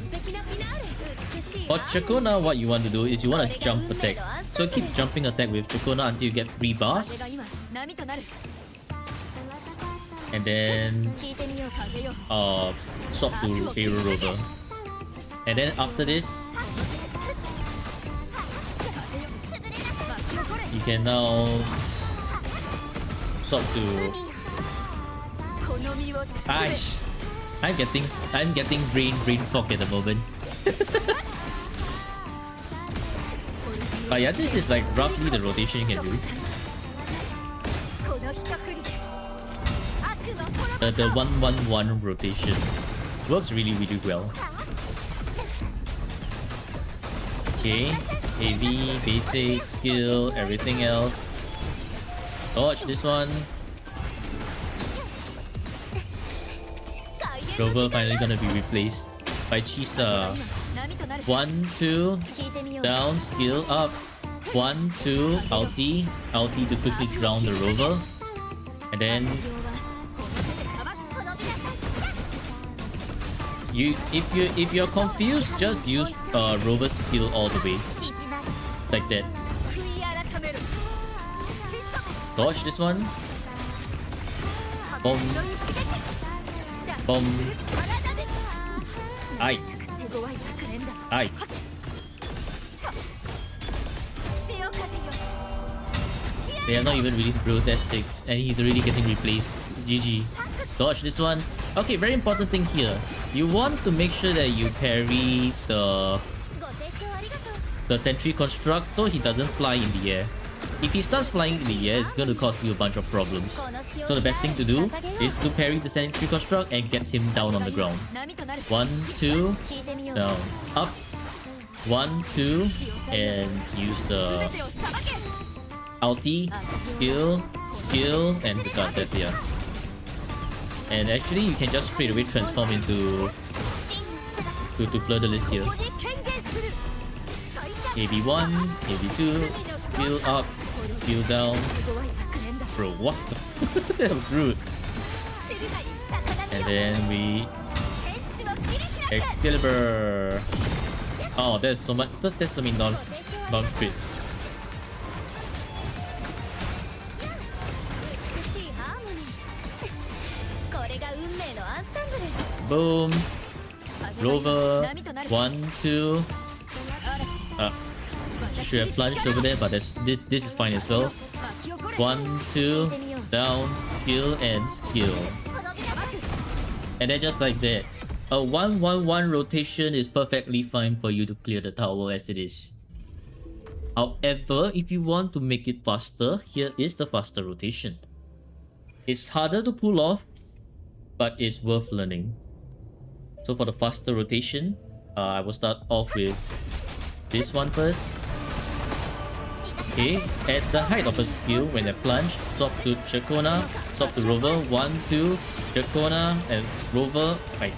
For Chacona, what you want to do is you want to jump attack. So keep jumping attack with Chacona until you get 3 bars. And then swap to Ianruu Rover. And then after this, you can now swap to... Aish! I'm getting brain fog at the moment. But yeah, this is like roughly the rotation you can do. The 1-1-1 rotation works really well. Okay, heavy, basic, skill, everything else. Dodge this one. Rover finally gonna be replaced by Chisa. 1, 2, down, skill up. 1, 2, ulti to quickly drown the Rover. And then if you're confused, just use Rover skill all the way. Like that. Dodge this one. Boom. Boom. Aye. Aye. They have not even released Bros S6 and he's already getting replaced. GG. Dodge this one. Okay, very important thing here. You want to make sure that you parry the sentry construct so he doesn't fly in the air. If he starts flying in the air, it's going to cause you a bunch of problems. So the best thing to do is to parry the sentry construct and get him down on the ground. 1, 2, down, up. 1, 2, and use the ulti, skill, and the Carthethia. And actually, you can just straight away transform into to Fleur de Lis here. AB1, AB2, skill up, skill down. Bro, what? That was rude. And then we Excalibur. Oh, there's so much. There's so many non-crits. Boom. Rover. 1, 2. Should have plunged over there, but this is fine as well. 1, 2. Down. Skill and skill. And then just like that. A 1-1-1 rotation is perfectly fine for you to clear the tower as it is. However, if you want to make it faster, here is the faster rotation. It's harder to pull off, but it's worth learning. So for the faster rotation, I will start off with this one first. Okay, at the height of a skill, when I plunge, swap to Chakona, swap to Rover, 1, 2, Chakona, and Rover, right.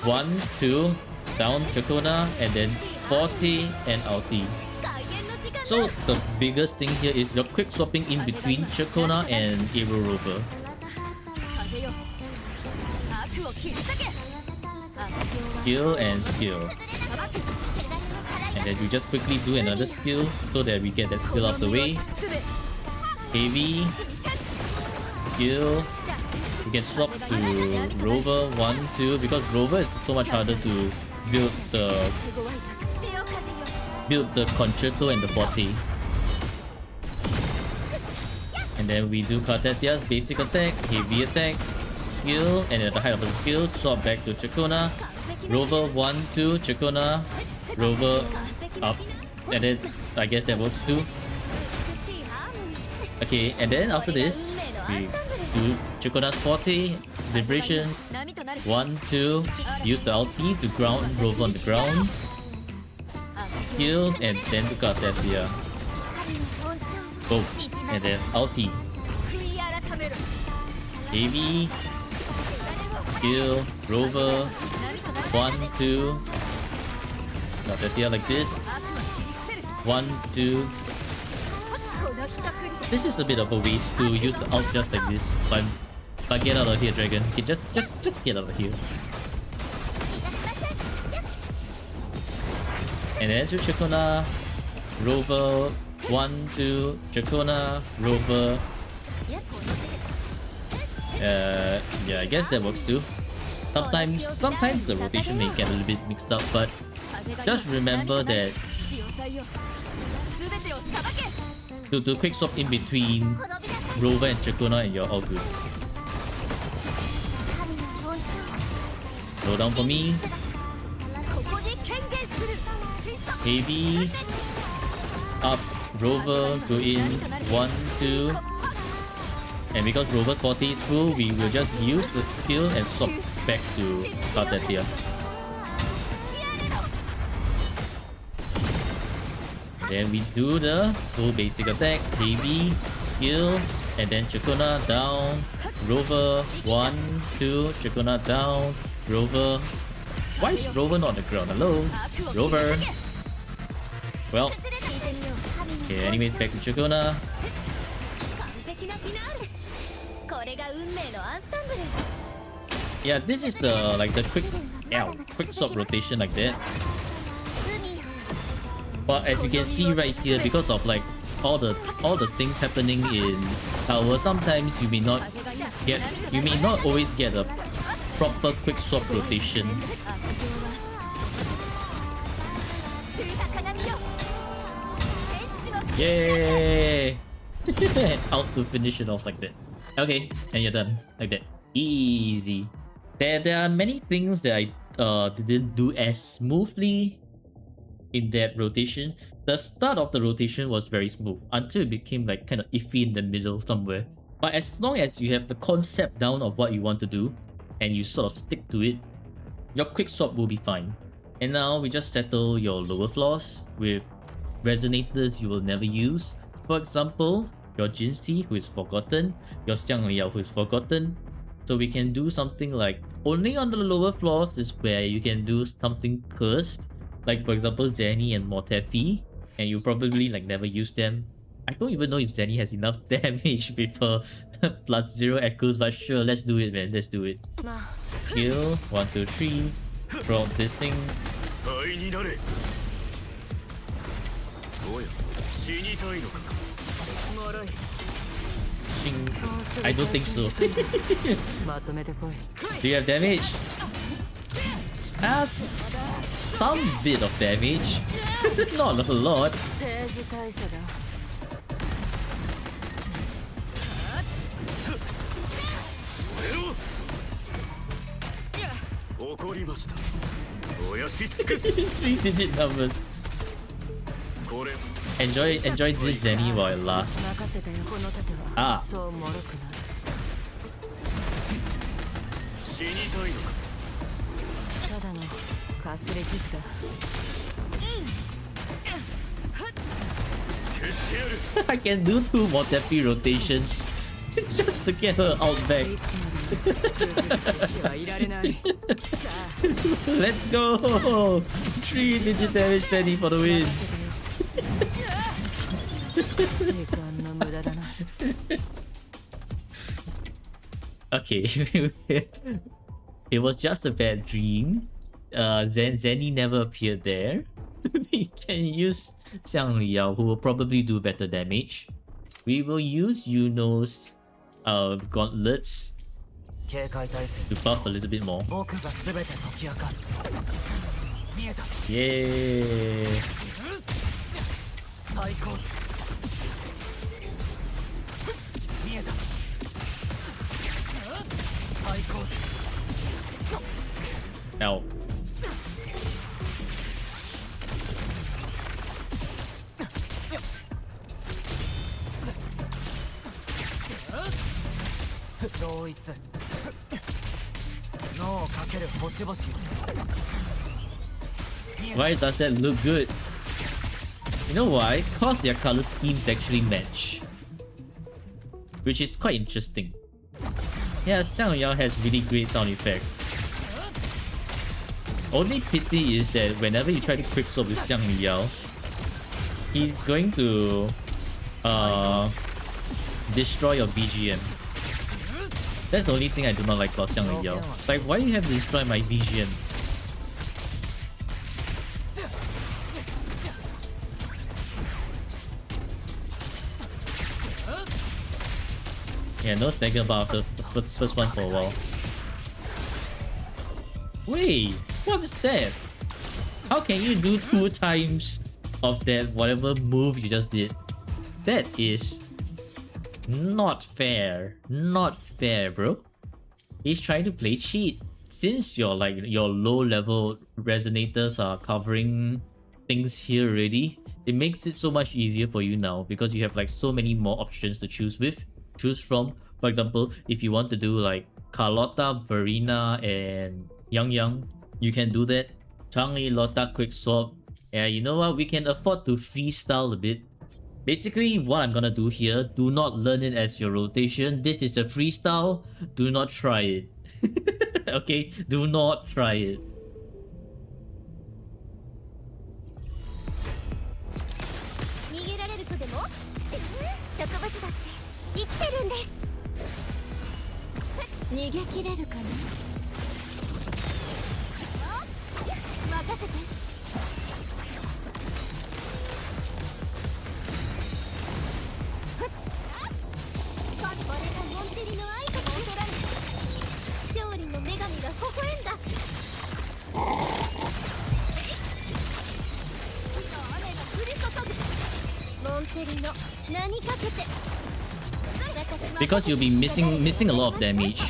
1, 2, down Chakona, and then 40 and ulti. So the biggest thing here is you're quick swapping in between Chakona and Ianruu Rover. Skill and skill. And then you just quickly do another skill so that we get that skill out of the way. Heavy. Skill. You can swap to Rover 1, 2 because Rover is so much harder to build the concerto and the 40. And then we do Kartetia, basic attack, heavy attack, skill, and at the height of the skill, swap back to Chakona. Rover 1, 2, Chakona, Rover up. And then I guess that works too. Okay, and then after this, we do Chakona's 40, Liberation, 1, 2, use the ulti to ground Rover on the ground. Skill, and then to Kartetia. Boom. And then ulti. Heavy. Skill. Rover. 1, 2. Kartetia like this. 1, 2. This is a bit of a waste to use the ult just like this. But get out of here, Dragon. Okay, just get out of here. And then to Chakona, Rover, 1, 2, Chakona, Rover. Yeah, I guess that works too. Sometimes the rotation may get a little bit mixed up, but just remember that to quick swap in between Rover and Chakona and you're all good. Slow down for me. Heavy. Up. Rover. Go in. 1, 2. And because Rover 40 is full, we will just use the skill and swap back to Kartetia. Then we do the full basic attack, heavy, skill, and then Chakona down, Rover, 1, 2, Chakona down, Rover. Why is Rover not on the ground? Hello? Rover. Well. Okay, anyways, back to Chakona. Yeah, this is the quick swap rotation like that. But as you can see right here, because of like all the things happening in tower, sometimes you may not always get a proper quick swap rotation. Yay! Out to finish it off like that. Okay, and you're done like that. Easy. There are many things that I didn't do as smoothly in that rotation. The start of the rotation was very smooth until it became like kind of iffy in the middle somewhere. But as long as you have the concept down of what you want to do and you sort of stick to it, your quick swap will be fine. And now we just settle your lower flaws with resonators you will never use. For example, your Jinxi who is forgotten, your Xiangliao who is forgotten. So we can do something like only on the lower floors is where you can do something cursed. Like for example Zenny and Mortefi, and you probably like never use them. I don't even know if Zenny has enough damage with her plus 0 echoes, but sure, let's do it, man. Let's do it. Skill 1, 2, 3. From this thing. I don't think so. Do you have damage? Some bit of damage. Not a lot. Three-digit numbers. Enjoy this Zenny while it lasts. Ah. I can do 2 more Tepi rotations just to get her out back. Let's go! 3-digit damage Zenny for the win. Okay, it was just a bad dream. Zenny never appeared there. We can use Xiang Liao, who will probably do better damage. We will use Yuno's gauntlets to buff a little bit more. Yay! Ow. Why does that look good? You know why? Because their color schemes actually match. Which is quite interesting. Yeah, Xiang Liao has really great sound effects. Only pity is that whenever you try to quick swap with Xiang Liao, he's going to destroy your BGM. That's the only thing I do not like about Xiang Liao. Like, why do you have to destroy my BGM? Yeah, no stagger about the first one for a while. Wait, what is that? How can you do 2 times of that whatever move you just did? That is not fair. Not fair, bro. He's trying to play cheat. Since your low level resonators are covering things here already, it makes it so much easier for you now because you have like so many more options to choose from. For example, if you want to do like Carlotta, Verena, and Yang, you can do that. Changli, Lotta, quick swap. Yeah, you know what? We can afford to freestyle a bit. Basically, what I'm gonna do here, do not learn it as your rotation. This is a freestyle. Do not try it. Okay? Do not try it. Because you'll be missing a lot of damage.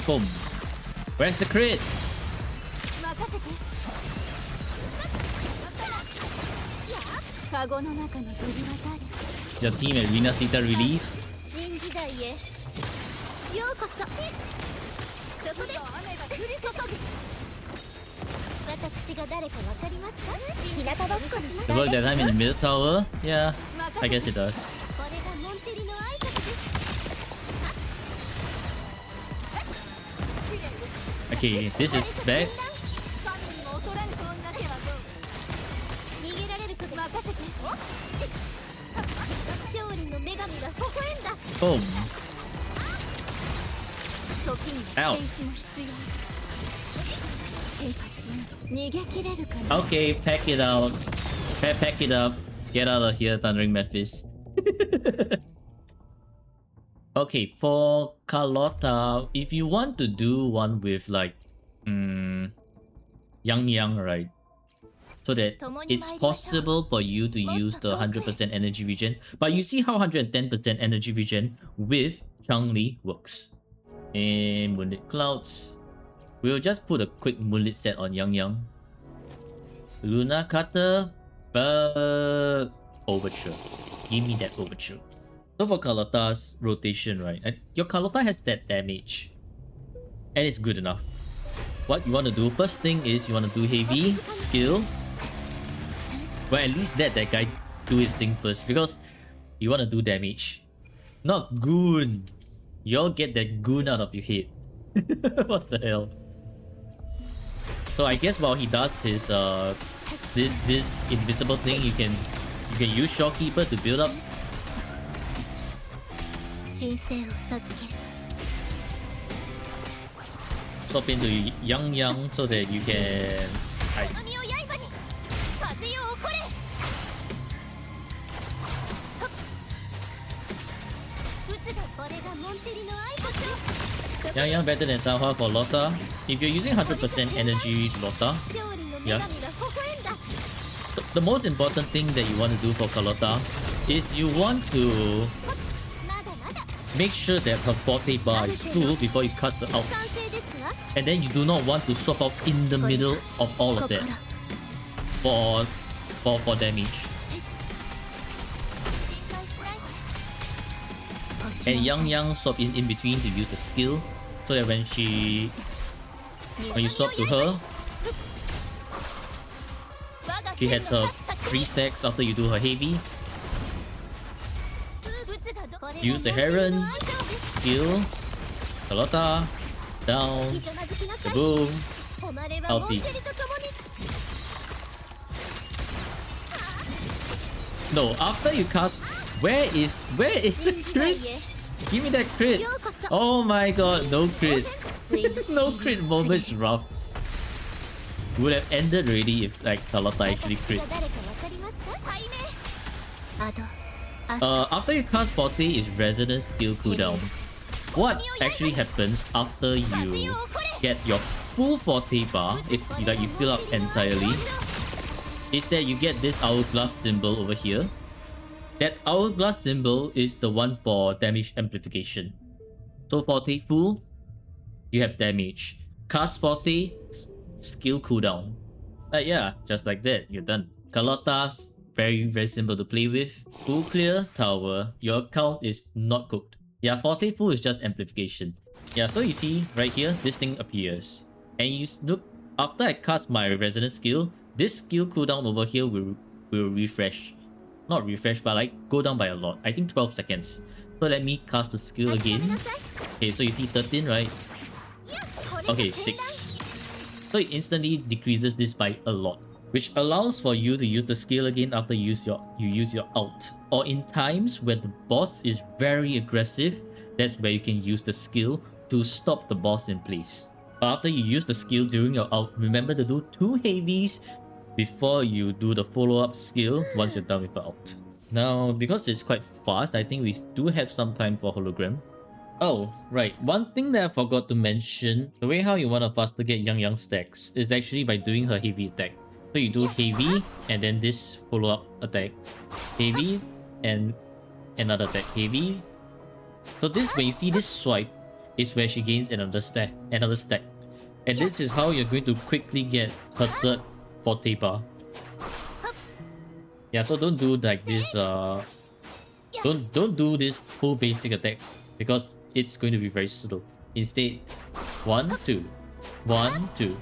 Boom. Where's the crit? Your team at Arena Theta release? The work that I'm in the middle tower? Yeah, I guess it does. Okay, this is back. Boom. Ow. Okay, pack it out. Pack it up. Get out of here, Thundering Memphis. Okay, for Carlotta, if you want to do one with like Yang, right? So that it's possible for you to use the 100% energy regen. But you see how 110% energy regen with Changli works. And Moonlit Clouds. We'll just put a quick Moonlit set on Yang. Luna Cutter, but Overture. Give me that Overture. So for Carlotta's rotation, right? Your Carlotta has that damage. And it's good enough. What you want to do, first thing is you want to do heavy, skill. Well, at least let that guy do his thing first. Because you want to do damage. Not goon. You'll get that goon out of your head. What the hell? So I guess while he does his this invisible thing, you can use Shopkeeper to build up. Swap into Yang so that you can Yang better than Sanhua for Lotta. If you're using 100% energy Lotta, yeah. The most important thing that you want to do for Carlotta is you want to make sure that her forte bar is full before you cast her out. And then you do not want to swap out in the middle of all of that for damage. And Yang swap in between to use the skill so that when you swap to her, she has her 3 stacks after you do her heavy. Use the Heron, skill, Carlotta, down, the boom, ulti. No, after you cast, where is the crit? Give me that crit. Oh my god, no crit. No crit moment is rough. Would have ended already if like Carlotta actually crit. After you cast Forte is Resonance skill cooldown. What actually happens after you get your full Forte bar, if you fill up entirely, is that you get this hourglass symbol over here. That hourglass symbol is the one for damage amplification. So Forte full, you have damage. Cast Forte, skill cooldown. Yeah, just like that, you're done. Carlotta's very simple to play with. Full clear, tower, your account is not cooked. Yeah, Forte full is just amplification. Yeah, so you see right here, this thing appears. And you look, after I cast my resonance skill, this skill cooldown over here will refresh. Not refresh, but like go down by a lot. I think 12 seconds. So let me cast the skill again. Okay, so you see 13, right? Okay, 6. So it instantly decreases this by a lot, which allows for you to use the skill again after you use your ult. Or in times where the boss is very aggressive, that's where you can use the skill to stop the boss in place. But after you use the skill during your ult, remember to do 2 heavies before you do the follow-up skill once you're done with the ult. Now, because it's quite fast, I think we do have some time for hologram. Oh, right. One thing that I forgot to mention, the way how you want to faster get Yang stacks is actually by doing her heavy attack. So you do heavy and then this follow-up attack. Heavy and another attack. Heavy. So this, when you see this swipe, is where she gains another stack. And this is how you're going to quickly get her third Forte bar. Yeah, so don't do like this don't do this full basic attack, because it's going to be very slow. Instead, 1, 2, 1, 2,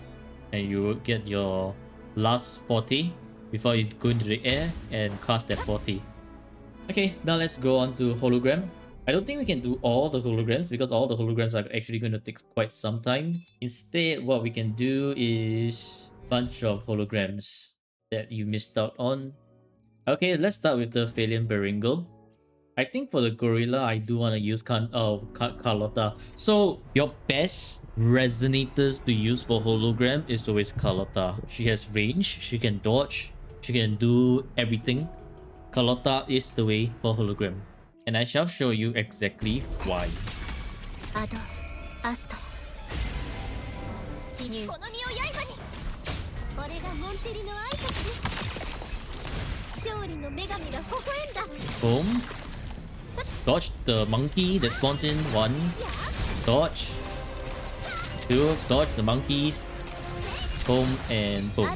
and you will get your last 40 before you go into the air and cast that 40. Okay, now let's go on to hologram. I don't think we can do all the holograms because all the holograms are actually going to take quite some time. Instead, what we can do is bunch of holograms that you missed out on. Okay, let's start with the Phalian Beringal. I think for the gorilla, I do want to use Carlotta. So your best resonators to use for hologram is always Carlotta. She has range, she can dodge, she can do everything. Carlotta is the way for hologram. And I shall show you exactly why. Boom. Dodge the monkey that spawns in. 1. Dodge. 2. Dodge the monkeys. Boom and boom.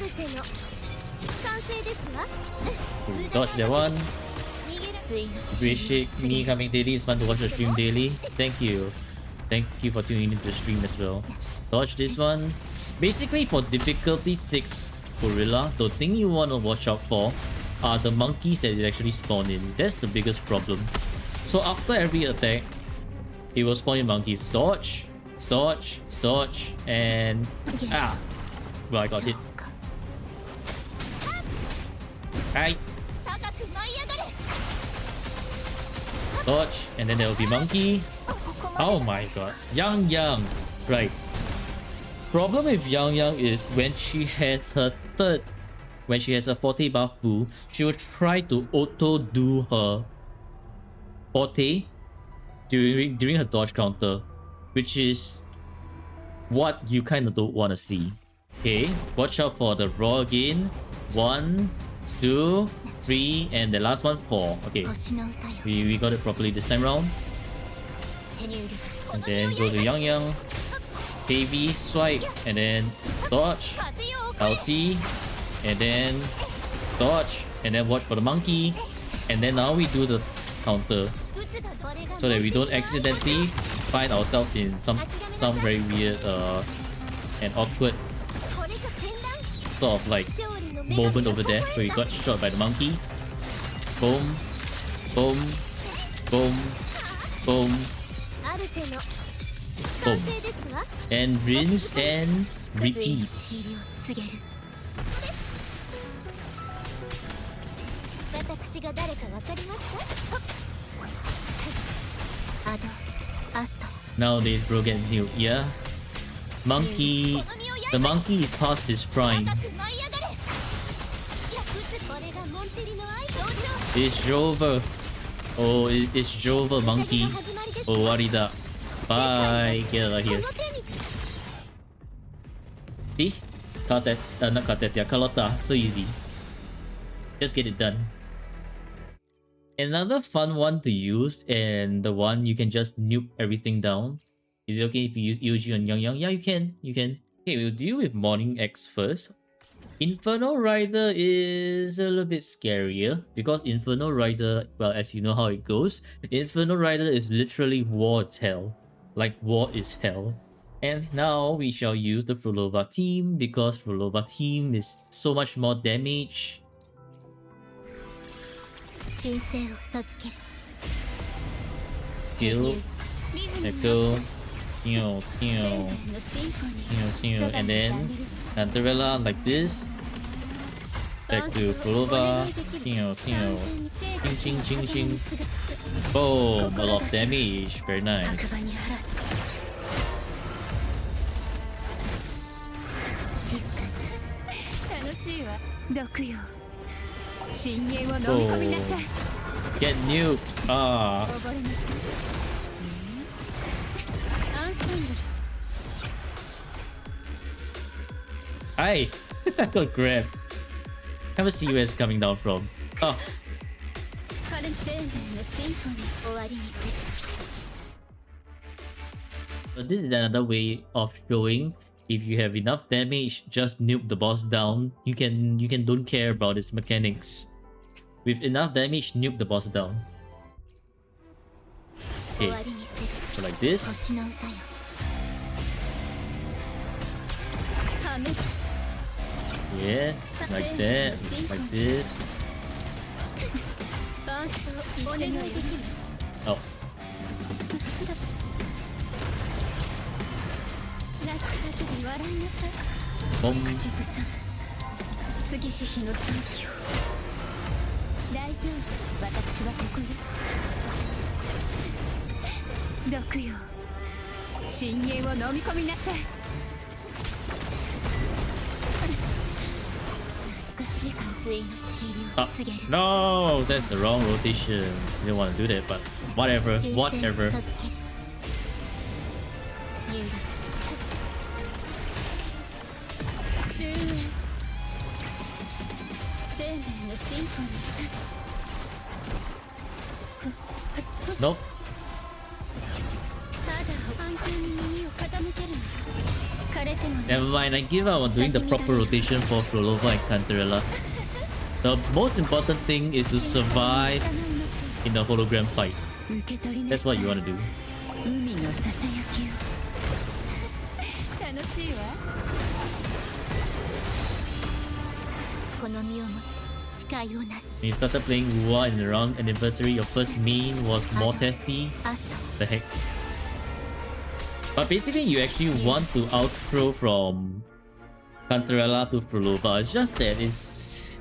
Dodge that one. Appreciate me coming daily. It's fun to watch the stream daily. Thank you. Thank you for tuning into the stream as well. Dodge this one. Basically for difficulty 6 gorilla, the thing you want to watch out for are the monkeys that actually spawn in. That's the biggest problem. So after every attack, it will spawn in monkeys. Dodge, dodge, dodge, and well, I got hit. Hi. Dodge, and then there will be monkey. Oh my god. Yang. Right. Problem with Yang is when she has her when she has a 40 buff pool, she will try to auto do her 40 during her dodge counter, which is what you kind of don't want to see. Okay, watch out for the raw again. 1, 2, 3, and the last one 4. Okay, we got it properly this time round. And then go to Yang. Heavy swipe, and then dodge, LT, and then dodge, and then watch for the monkey. And then now we do the counter so that we don't accidentally find ourselves in some very weird and awkward sort of like moment over there where we got shot by the monkey. Boom, boom, boom, boom, boom, and rinse and repeat. Nowadays bro get new, yeah. Monkey, the monkey is past his prime. It's Rover. Oh, it's Rover monkey. Oh, warida. Bye. Get out of here. See? Not Katet, Carlotta. So easy. Just get it done. Another fun one to use, and the one you can just nuke everything down. Is it okay if you use EOG on Yang? Yeah, you can. Okay, we'll deal with Morning X first. Inferno Rider is a little bit scarier because Inferno Rider, well, as you know how it goes, Inferno Rider is literally war as hell. Like war is hell. And now we shall use the Frolova team because Frolova team is so much more damage. Skill, echo, and then Cantarella like this. Back to Frolova, ching ching ching. Boom, a lot of damage, very nice. Oh, get nuked. Hi! I got grabbed. Have a see where it's coming down from. Oh. So this is another way of showing if you have enough damage, just nuke the boss down. You can don't care about its mechanics. With enough damage, nuke the boss down. Okay. So like this. 星の歌よ Yes, like that, like this. Oh, boom. 杉氏日の追求大丈夫私はここよ毒よ深淵を飲み込みなさい懐かしい香水の治療を告げる No, that's the wrong rotation. Didn't want to do that, but whatever, whatever. 生命のシンフォニ Nope. ーただ反響に耳を傾けるな枯れても Never mind, I give up on doing the proper rotation for Florova and Cantarella. The most important thing is to survive in the hologram fight. That's what you want to do. 海のささやきを楽しいわ好みを持つ誓いをなす When you started playing Wuwa in the round anniversary, your first main was Mortethi. アスト The heck? But basically, you actually want to outthrow from Cantarella to Florova. It's just that it's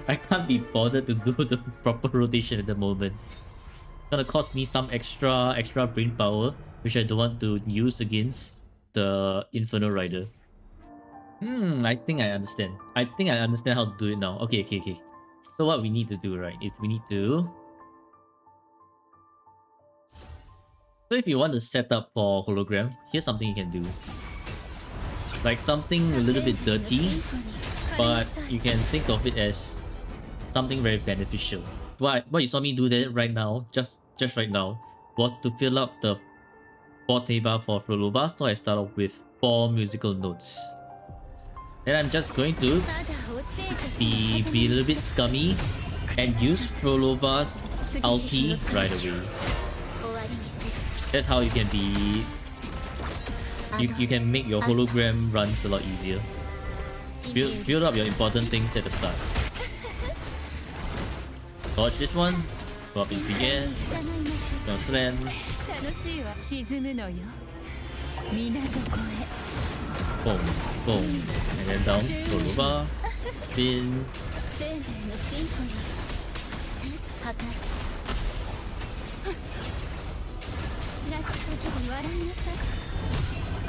I can't be bothered to do the proper rotation at the moment. It's gonna cost me some extra brain power, which I don't want to use against the Inferno Rider. I think I understand. I think I understand how to do it now. Okay. So what we need to do, right, is we need to... So if you want to set up for hologram, here's something you can do. Like something a little bit dirty, but you can think of it as something very beneficial. What you saw me do that right now, just right now, was to fill up the forte bar for Florova, so I start off with 4 musical notes. Then I'm just going to be a little bit scummy and use Florova's ulti right away. That's how you can be... You can make your hologram runs a lot easier. Build up your important things at the start. Dodge this one. Go up into the air. Gonna slam. 楽しいわ沈むのよ水底へ Boom. Boom. And then down. Florova. Spin. 生命のシンフォニー破壊泣き叫び笑いなさい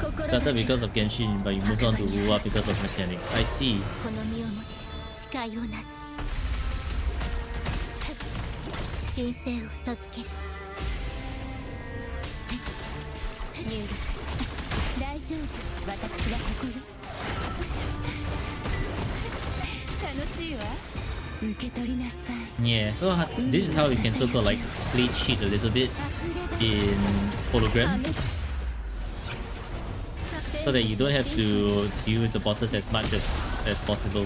心だ Started け because of Genshin, but you moved on to Wuwa because of mechanics. I see. 好みを持つ誓いをなす神聖を授けるニュール大丈夫私はここよ楽しいわ受け取りなさい Yeah, so this is how you can so-called like play cheat a little bit in hologram, so that you don't have to deal with the bosses as much as possible.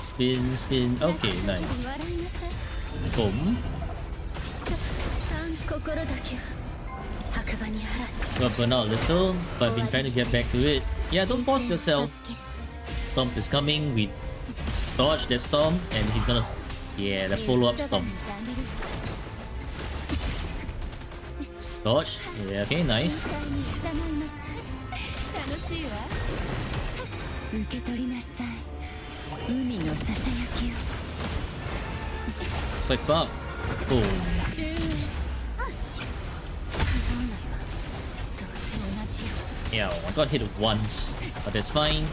Spin. Okay, nice. 笑いなさい Boom. 心だけは白馬にあらず Got burned out a little, but I've been trying to get back to it. Yeah, don't force yourself. Stomp is coming. We dodge that stomp, and he's gonna... Yeah, the follow-up stomp. Dodge. Yeah, okay, nice. 楽しいわ受け取りなさい海のささやきを Swipe up. Boom. 終焉叶わないわどうせ同じよ Yeah, I got hit once, but that's fine.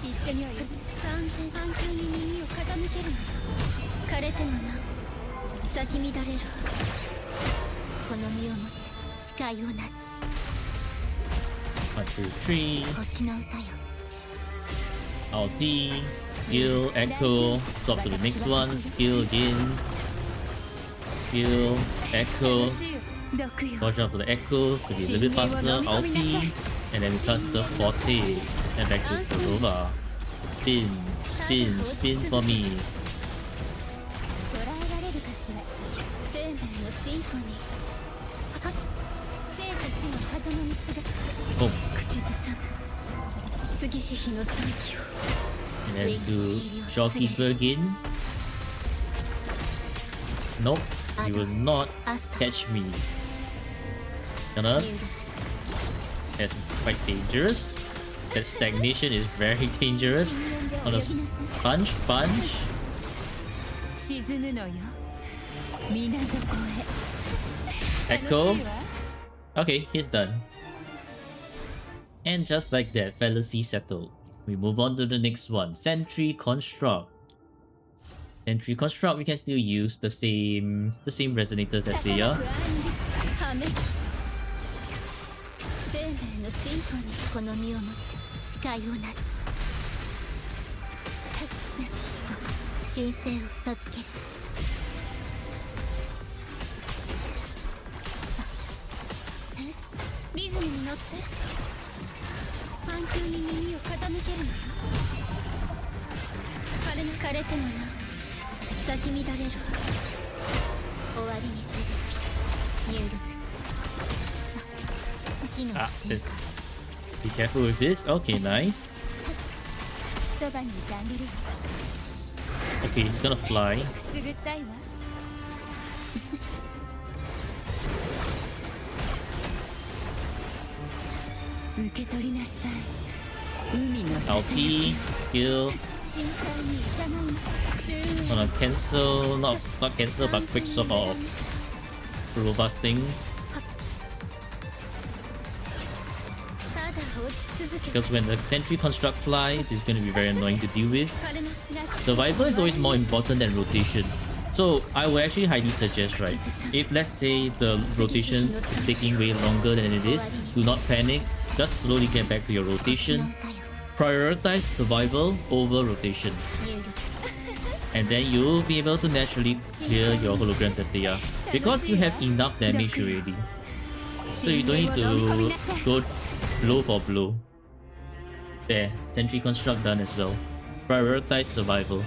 一緒には完全反響に耳を傾けるな枯れてもな咲き乱れる好みを持つ誓いをなす 1, 2, 3. 星の歌よ Ulti. Skill. Echo. Swap to the next one. Skill again. Skill. Echo. 毒よ Dodge out to the Echo to be a little bit faster. Ulti. And then we cast the Forte. And back to Florova. Spin for me. シンフォニー。はっ、生と死の狭間に姿。 Boom. 口ずさむ杉し日の残機を。 And then to Shopkeeper again. Nope, you will not catch me. Gonna. That's quite dangerous. That stagnation is very dangerous. Gonna punch. 沈むのよ水底へ。 Echo. Okay, he's done. And just like that, fallacy settled. We move on to the next one. Sentry Construct. Sentry Construct, we can still use the same resonators as they are. 生命のシンフォニー。この身をもつ誓いをなす。神聖を授ける。リズムに乗って反響に耳を傾けるのよ。枯れてもな咲き乱れるわ。終わりにする。ニュール。 Ah, this. Be careful with this. Okay, nice. そばにいてあげる。 Okay, he's gonna fly. くすぐったいわ。受け取りなさい。海のささや Ulti, き。 skill. 心配にいざない収納。 Gonna cancel, not cancel, but quick swap of Rovers thing. ただ落ち続け。 Because when the Sentry Construct flies, it's gonna be very annoying to deal with. 彼の姿。 Survival is always more important than rotation. So I would actually highly suggest, right, if let's say the rotation is taking way longer than it is, do not panic. Just slowly get back to your rotation. Prioritize survival over rotation. ニュール。 And then you'll be able to naturally clear your holograms as they are. Because you have enough damage already. So you don't need to go blow for blow. There, Sentry Construct done as well. Prioritize survival.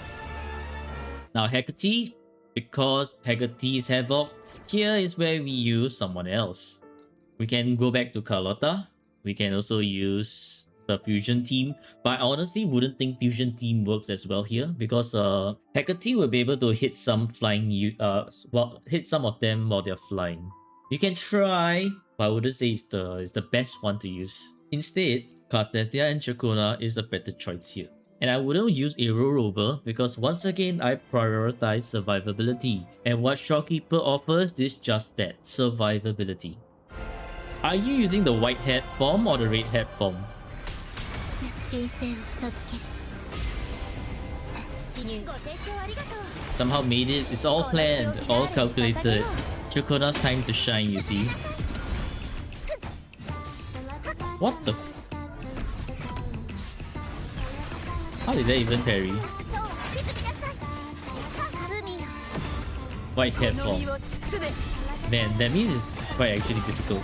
Now Hecate, because Hecate's Havoc, here is where we use someone else. We can go back to Carlotta. We can also use the Fusion team, but I honestly wouldn't think Fusion team works as well here because Hecate will be able to hit some flying hit some of them while they're flying. You can try, but I wouldn't say it's the best one to use. Instead, Cartetia and Chacona is a better choice here. And I wouldn't use Ianruu Rover because once again I prioritize survivability. And what Shopkeeper offers is just that, survivability. Are you using the white hat form or the red hat form? 神聖を授ける。ニュール。ご提供ありがとう。 Somehow made it, it's all planned, all calculated. Chacona's time to shine, you see. What the? How did that even parry? White hat form. Man, that means it's quite actually difficult.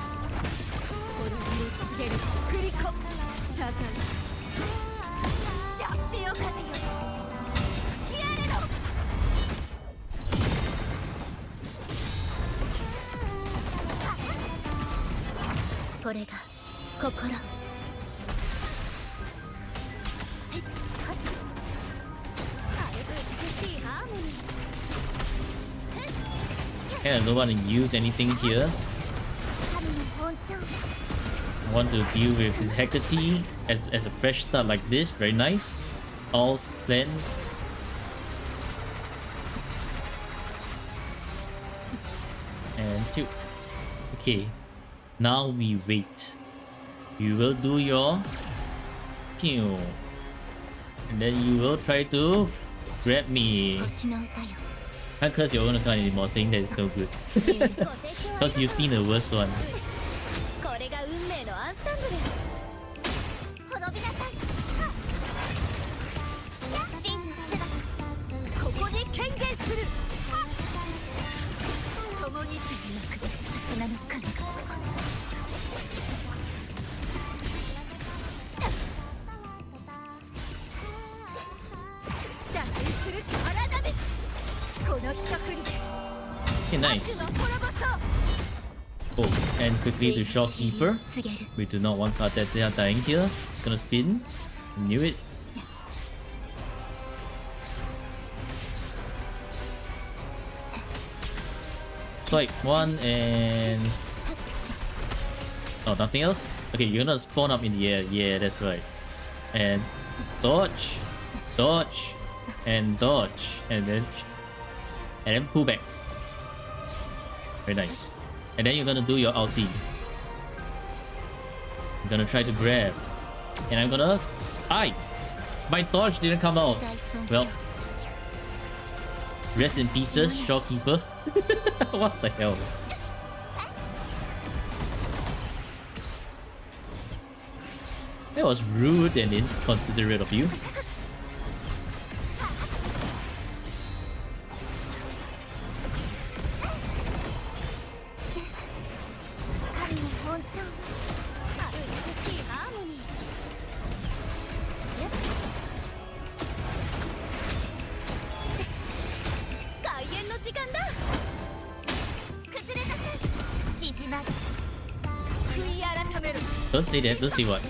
これが心。 And I don't want to use anything here. I want to deal with Hecate as a fresh start like this. Very nice. All planned. And two. Okay. Now we wait. You will do your pew. And then you will try to grab me. 星の歌よ。 Can't curse your own account anymore saying that it's no good. Because you've seen the worst one. これが運命のアンサンブル。滅びなさい。真の姿。ここに権限する。共に魚の影が。打開する体です。この一振りで。 Okay, nice. Oh, and quickly to Shopkeeper. We do not want card that they are dying here. Gonna spin. Knew it. Swipe 1 and... Oh, nothing else? Okay, you're gonna spawn up in the air. Yeah, that's right. And dodge, dodge, and dodge, and then pull back. Very nice. And then you're gonna do your ulti. I'm gonna try to grab, and I'm gonna... My dodge didn't come out. Well, rest in pieces, Shopkeeper. What the hell? That was rude and inconsiderate of you. Don't say that, don't say what.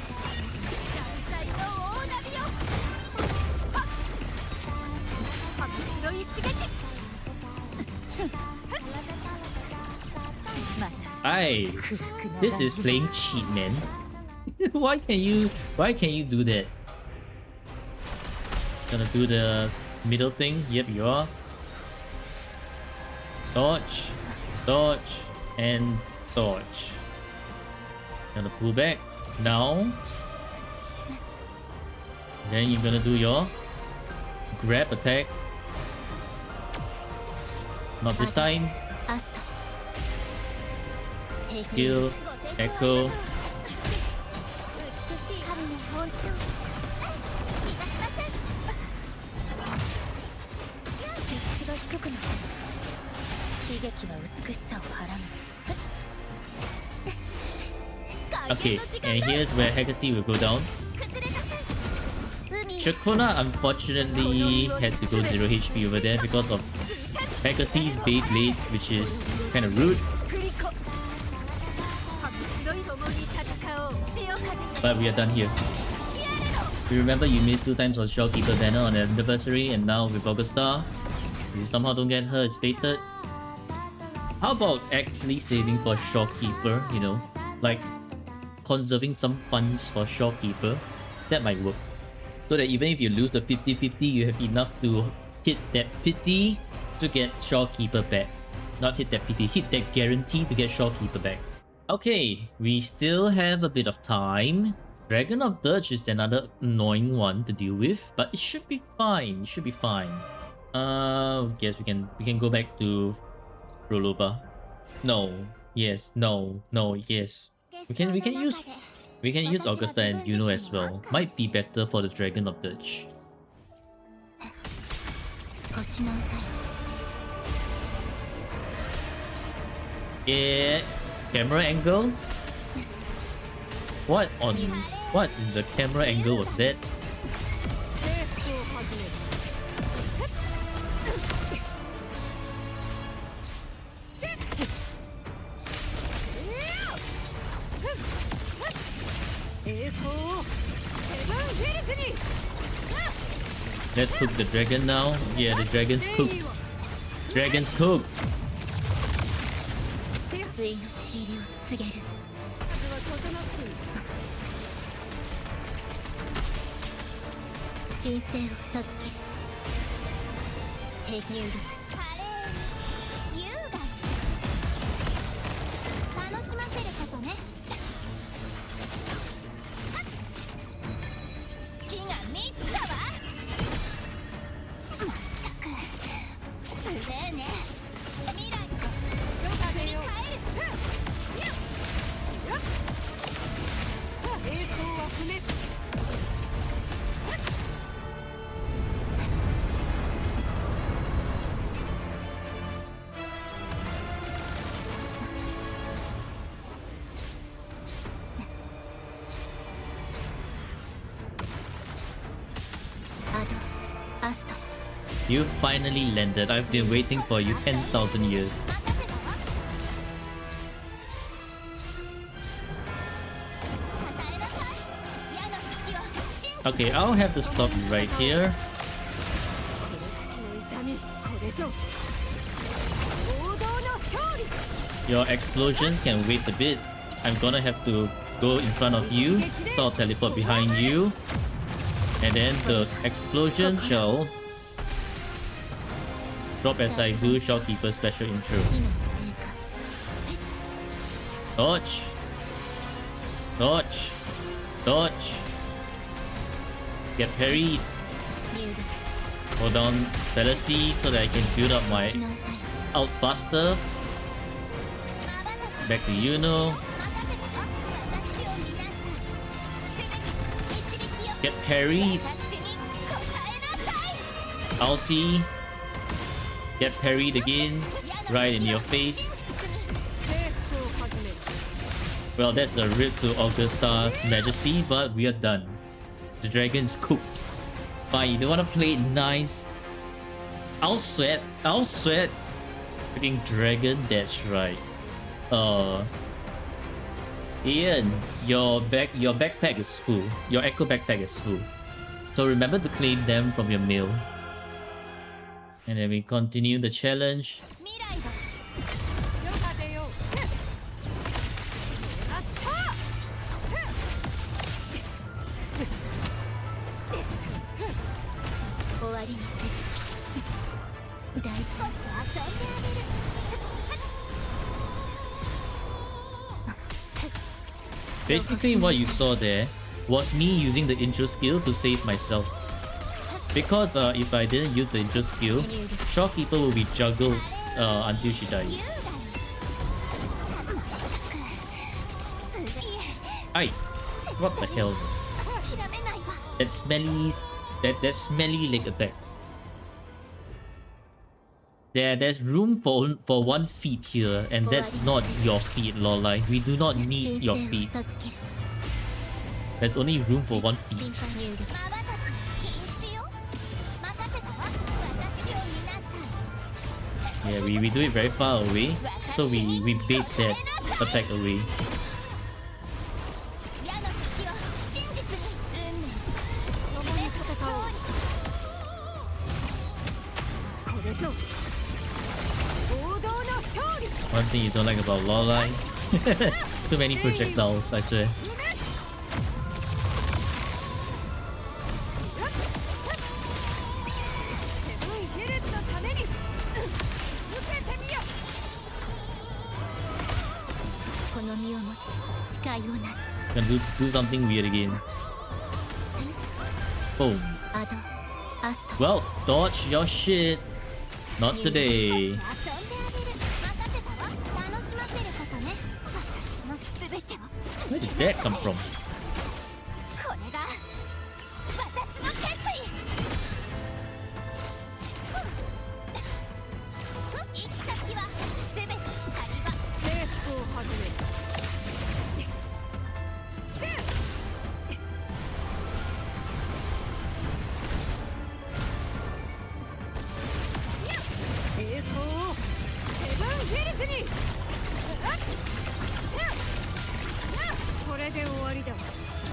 This is playing cheat, man. Why can you do that? Gonna do the middle thing. Yep, you are. Dodge, dodge, and dodge. Gonna pull back now. Then you're gonna do your grab attack. Not this time. Skill, echo. Okay, and here's where Hecate will go down. Shakuna unfortunately had to go 0 HP over there because of Hecate's Beyblade, which is kind of rude. But we are done here. You remember you missed 2 times on Shopkeeper banner on the anniversary, and now with Augustar, you somehow don't get her, it's fated. How about actually saving for Shopkeeper, you know? Like, conserving some funds for Shopkeeper. That might work. So that even if you lose the 50-50, you have enough to hit that pity to get Shopkeeper back. Not hit that pity, hit that guarantee to get Shopkeeper back. Okay, we still have a bit of time. Dragon of Dirge is another annoying one to deal with, but it should be fine. It should be fine. Guess we can go back to Proloba. No. Yes. No. No. Yes. We can use Augusta and Juno as well. Might be better for the Dragon of Dirge. Yeah. Camera angle? What in the camera angle was that? Let's cook the dragon now. Yeah, the dragon's cooked. Dragon's cooked. You finally landed. I've been waiting for you 10,000 years. Okay, I'll have to stop you right here. Your explosion can wait a bit. I'm gonna have to go in front of you, so I'll teleport behind you. And then the explosion shall drop as I do Shopkeeper special intro. Dodge. Dodge. Dodge. Get parried. Hold down fallacy so that I can build up my out faster. Back to Yuno. Get parried. Ulti. Get parried again. Right in your face. Well, that's a rip to Augusta's Majesty, but we are done. The dragon's cooked. Fine, you don't want to play it nice. I'll sweat. I'll sweat. Freaking dragon, that's right. Ian, your backpack is full. Your echo backpack is full. So remember to claim them from your mail. And then we continue the challenge. Basically what you saw there was me using the intro skill to save myself. Because if I didn't use the intro skill, Shopkeeper will be juggled until she dies. Aye! What the hell? That smelly leg attack. There's room for one feet here, and that's not your feet, Lolai. We do not need your feet. There's only room for one feet. Yeah, we do it very far away, so we bait that attack away. One thing you don't like about Lolai? Too many projectiles, I swear. Gonna do something weird again. Boom. Well, dodge your shit. Not today. Where did that come from?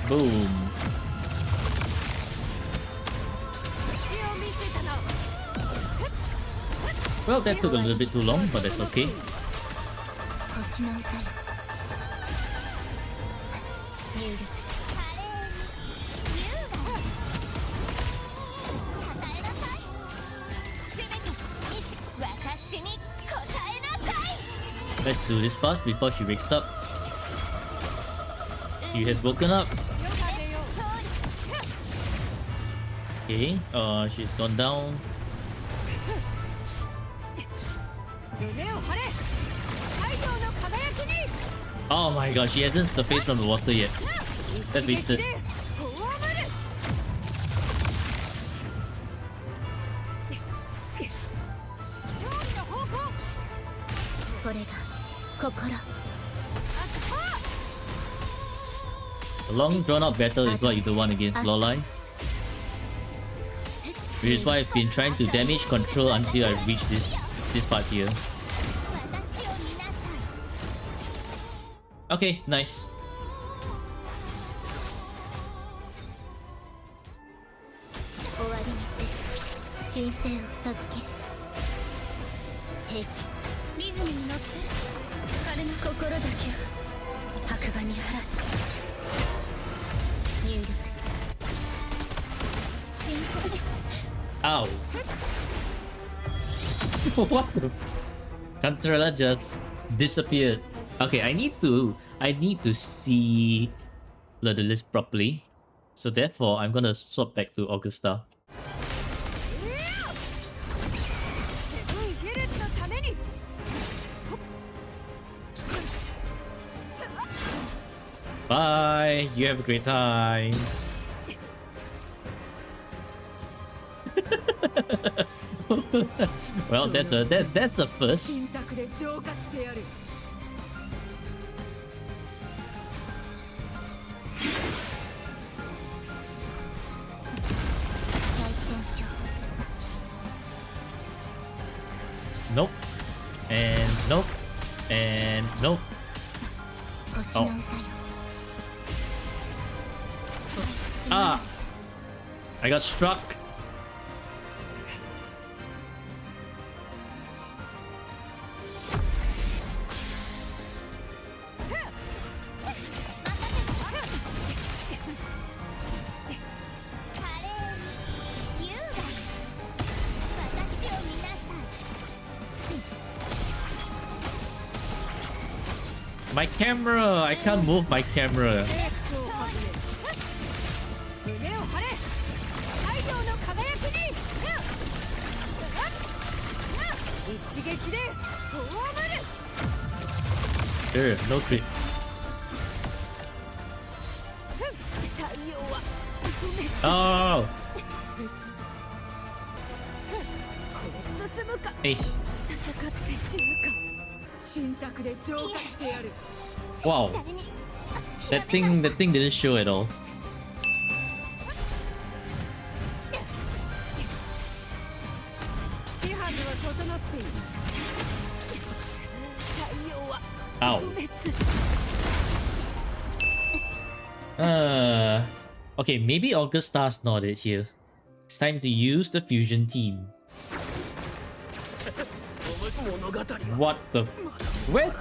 Boom. Well, that took a little bit too long, but that's okay. Let's do this fast before she wakes up. She has woken up. Okay, she's gone down. Oh my god, she hasn't surfaced from the water yet. That's wasted. A long drawn out battle is what you don't want against Lolai. Which is why I've been trying to damage control until I reach this part here. Okay, nice. 忠誠を授ける。兵器リズムに乗って彼の心だけは白馬に放つ。入力進行。 Ow. What the Cantarella just disappeared. Okay, I need to see the list properly. So therefore I'm gonna swap back to Augusta. Bye. You have a great time. Well, that's a first. Nope. And nope. And nope. Oh. Ah! I got struck. My camera! I can't move my camera. Sure, no crit. Oh! Hey. Wow. That thing didn't show at all. Ow. Okay, maybe Augusta's not it here. It's time to use the fusion team. What the? Where?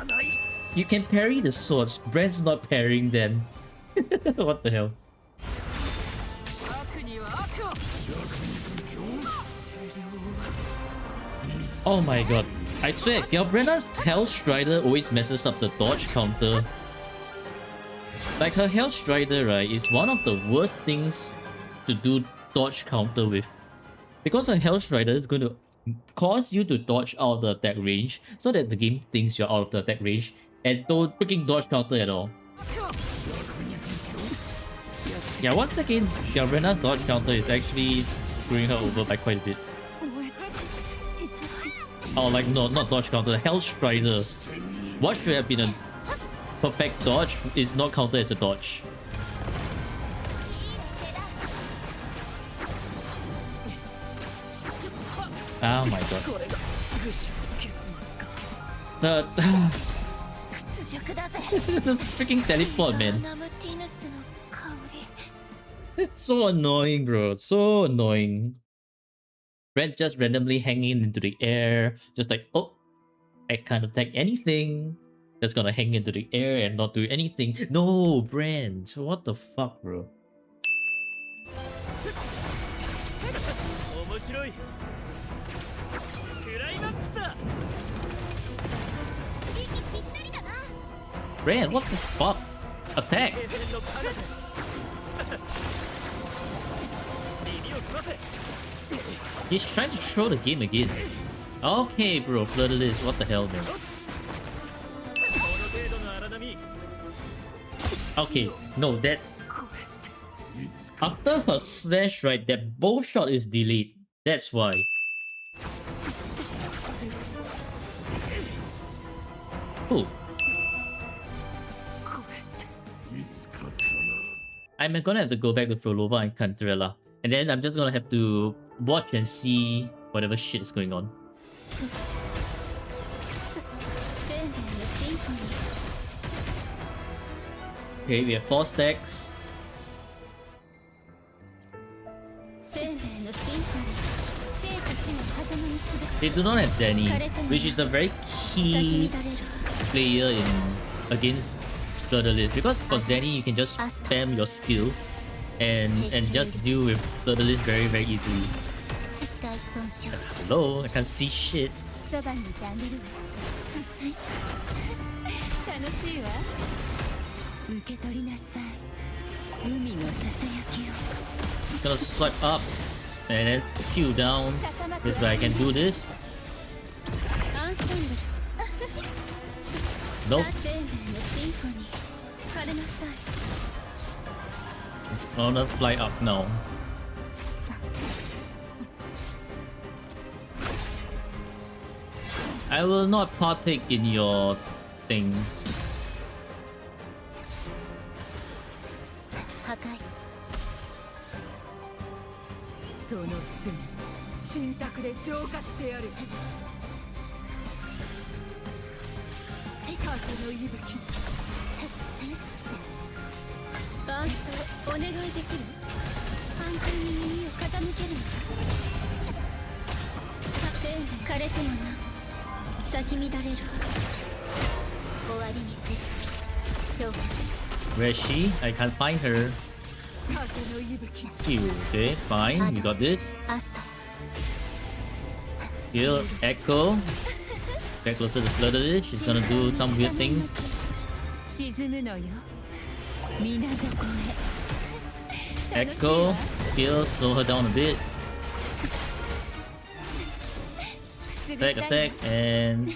You can parry the swords. Brent's not parrying them. What the hell? Oh my god. I swear, Galbrenna's Hell Strider always messes up the dodge counter. Like her Hell Strider, right, is one of the worst things to do dodge counter with. Because her Hell Strider is going to cause you to dodge out of the attack range so that the game thinks you're out of the attack range and don't freaking dodge counter at all. Yeah, once again, Galbrenna's dodge counter is actually screwing her over by quite a bit. Oh, like, no, not dodge counter, the Hell Strider. What should have been a perfect dodge is not counted as a dodge. Oh my god. The freaking teleport, man. It's so annoying, bro. It's so annoying. Brent just randomly hanging into the air. Just like, oh, I can't attack anything. Just gonna hang into the air and not do anything. No, Brent. What the fuck, bro? Brent, what the fuck? Attack! He's trying to throw the game again. Okay, bro, Flirtless, what the hell, man? Okay, no, that... After her slash, right, that bow shot is delayed. That's why. Cool. I'm gonna have to go back to Frolova and Cantarella. And then I'm just gonna have to watch and see whatever shit is going on. Okay, we have 4 stacks. They do not have Zenny, which is a very key player in against Fleur-de-Lis. Because for Zenny, you can just spam your skill and just deal with Fleur-de-Lis very easily. Hello, I can't see shit. そばにいてあげるわ楽しいわ受け取りなさい海のささやきを Gonna swipe up and then Q down. This way I can do this. アンセンブル Nope. 生命のシンフォニー枯れなさい I wanna fly up now. I will not partake in your things. 破壊その罪信託で浄化してやる風の息吹バーストお願いできる反対に耳を傾けるの生命枯れてもな咲き乱れるわ終わりにする召喚 Where is she? I can't find her. 風の息吹 Q. Okay, fine. You got this. アスト Heal Echo. Get closer to Fleur-de-Lis. She's gonna do some weird things. 沈むのよ水底へ Echo. Skill. Slow her down a bit. Attack. And...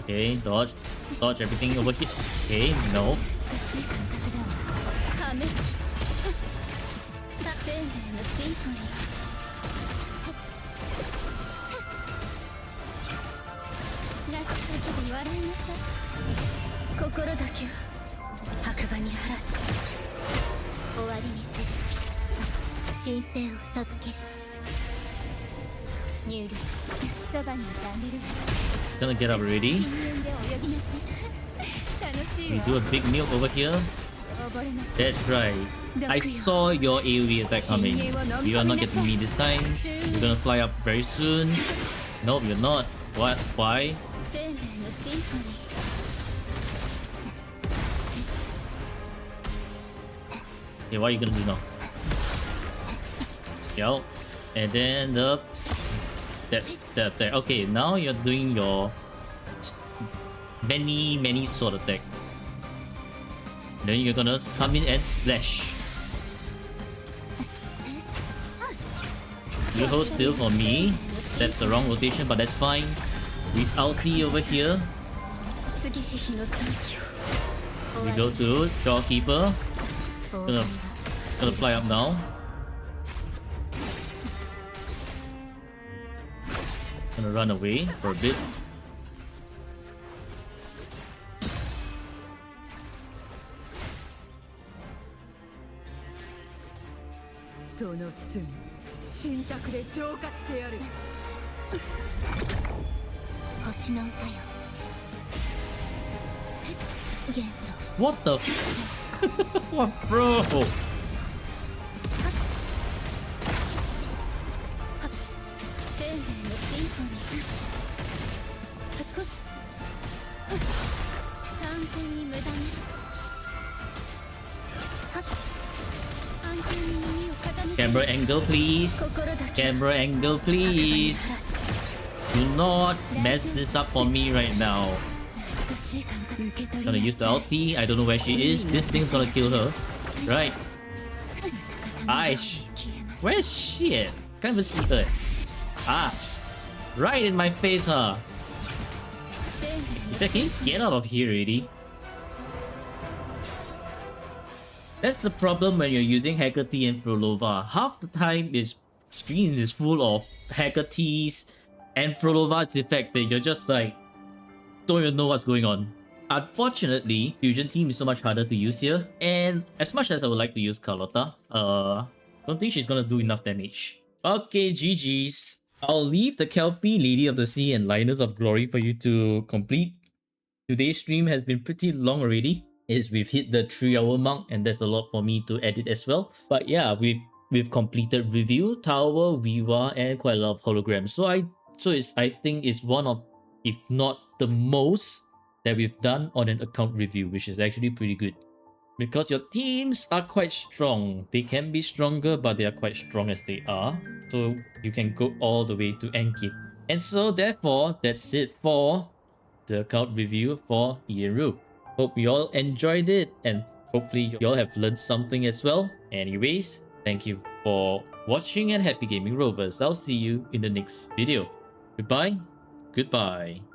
Okay, dodge. Dodge everything over here. Okay, no. 美しい感覚だわ破滅生命のシンフォニー泣き叫び笑いなさい心だけは白馬に放つ終わりにする神聖を授ける乳類そばにいてあげる Gonna get up already. 深淵で泳ぎなさい楽しい We わ do a big milk over here. 溺れなさい That's right. I saw your AoE attack coming. You are not getting me this time. You're gonna fly up very soon. Nope, you're not. What? Why? 生命のシンフォニー Okay, what are you gonna do now? Yo. And then the... That's the attack. Okay, now you're doing your... Many sword attack. Then you're gonna come in and slash. You hold still for me. That's the wrong rotation, but that's fine. With ulti over here, 杉氏日の残機を we go to Shopkeeper. Gonna fly up now. Gonna run away for a bit.その罪信託で浄化してやる星の歌よゲント What the f- What, bro? 生命のシンフォニー完全に無駄に安定に耳を傾ける Camera angle, please. 心だけ Camera angle, please. Do not mess this up for me right now. 美しい感覚受け取り Gonna な use the さい ulti. I don't know where she is. This thing's gonna kill her. Right. Aish. 消えました Where is she at? Can't even see her. Ah. Right in my face, huh? 生命の Can you get out of here already? That's the problem when you're using Hecate and Frolova. Half the time is screen is full of Hecate's and Frolova's effect that you're just like don't even know what's going on. Unfortunately, Fusion Team is so much harder to use here, and as much as I would like to use Carlotta, don't think she's gonna do enough damage. Okay, GG's. I'll leave the Kelpie, Lady of the Sea, and Lioness of Glory for you to complete. Today's stream has been pretty long already. We've hit the 3-hour mark, and that's a lot for me to edit as well. But yeah, we've completed Review, Tower, Wuwa, and quite a lot of holograms. So I So I think it's one of, if not the most, that we've done on an account review, which is actually pretty good. Because your teams are quite strong. They can be stronger, but they are quite strong as they are. So you can go all the way to Ankit. And so therefore, that's it for the account review for Ianruu. Hope you all enjoyed it, and hopefully you all have learned something as well. Anyways, thank you for watching, and happy gaming, Rovers. I'll see you in the next video. Goodbye. Goodbye.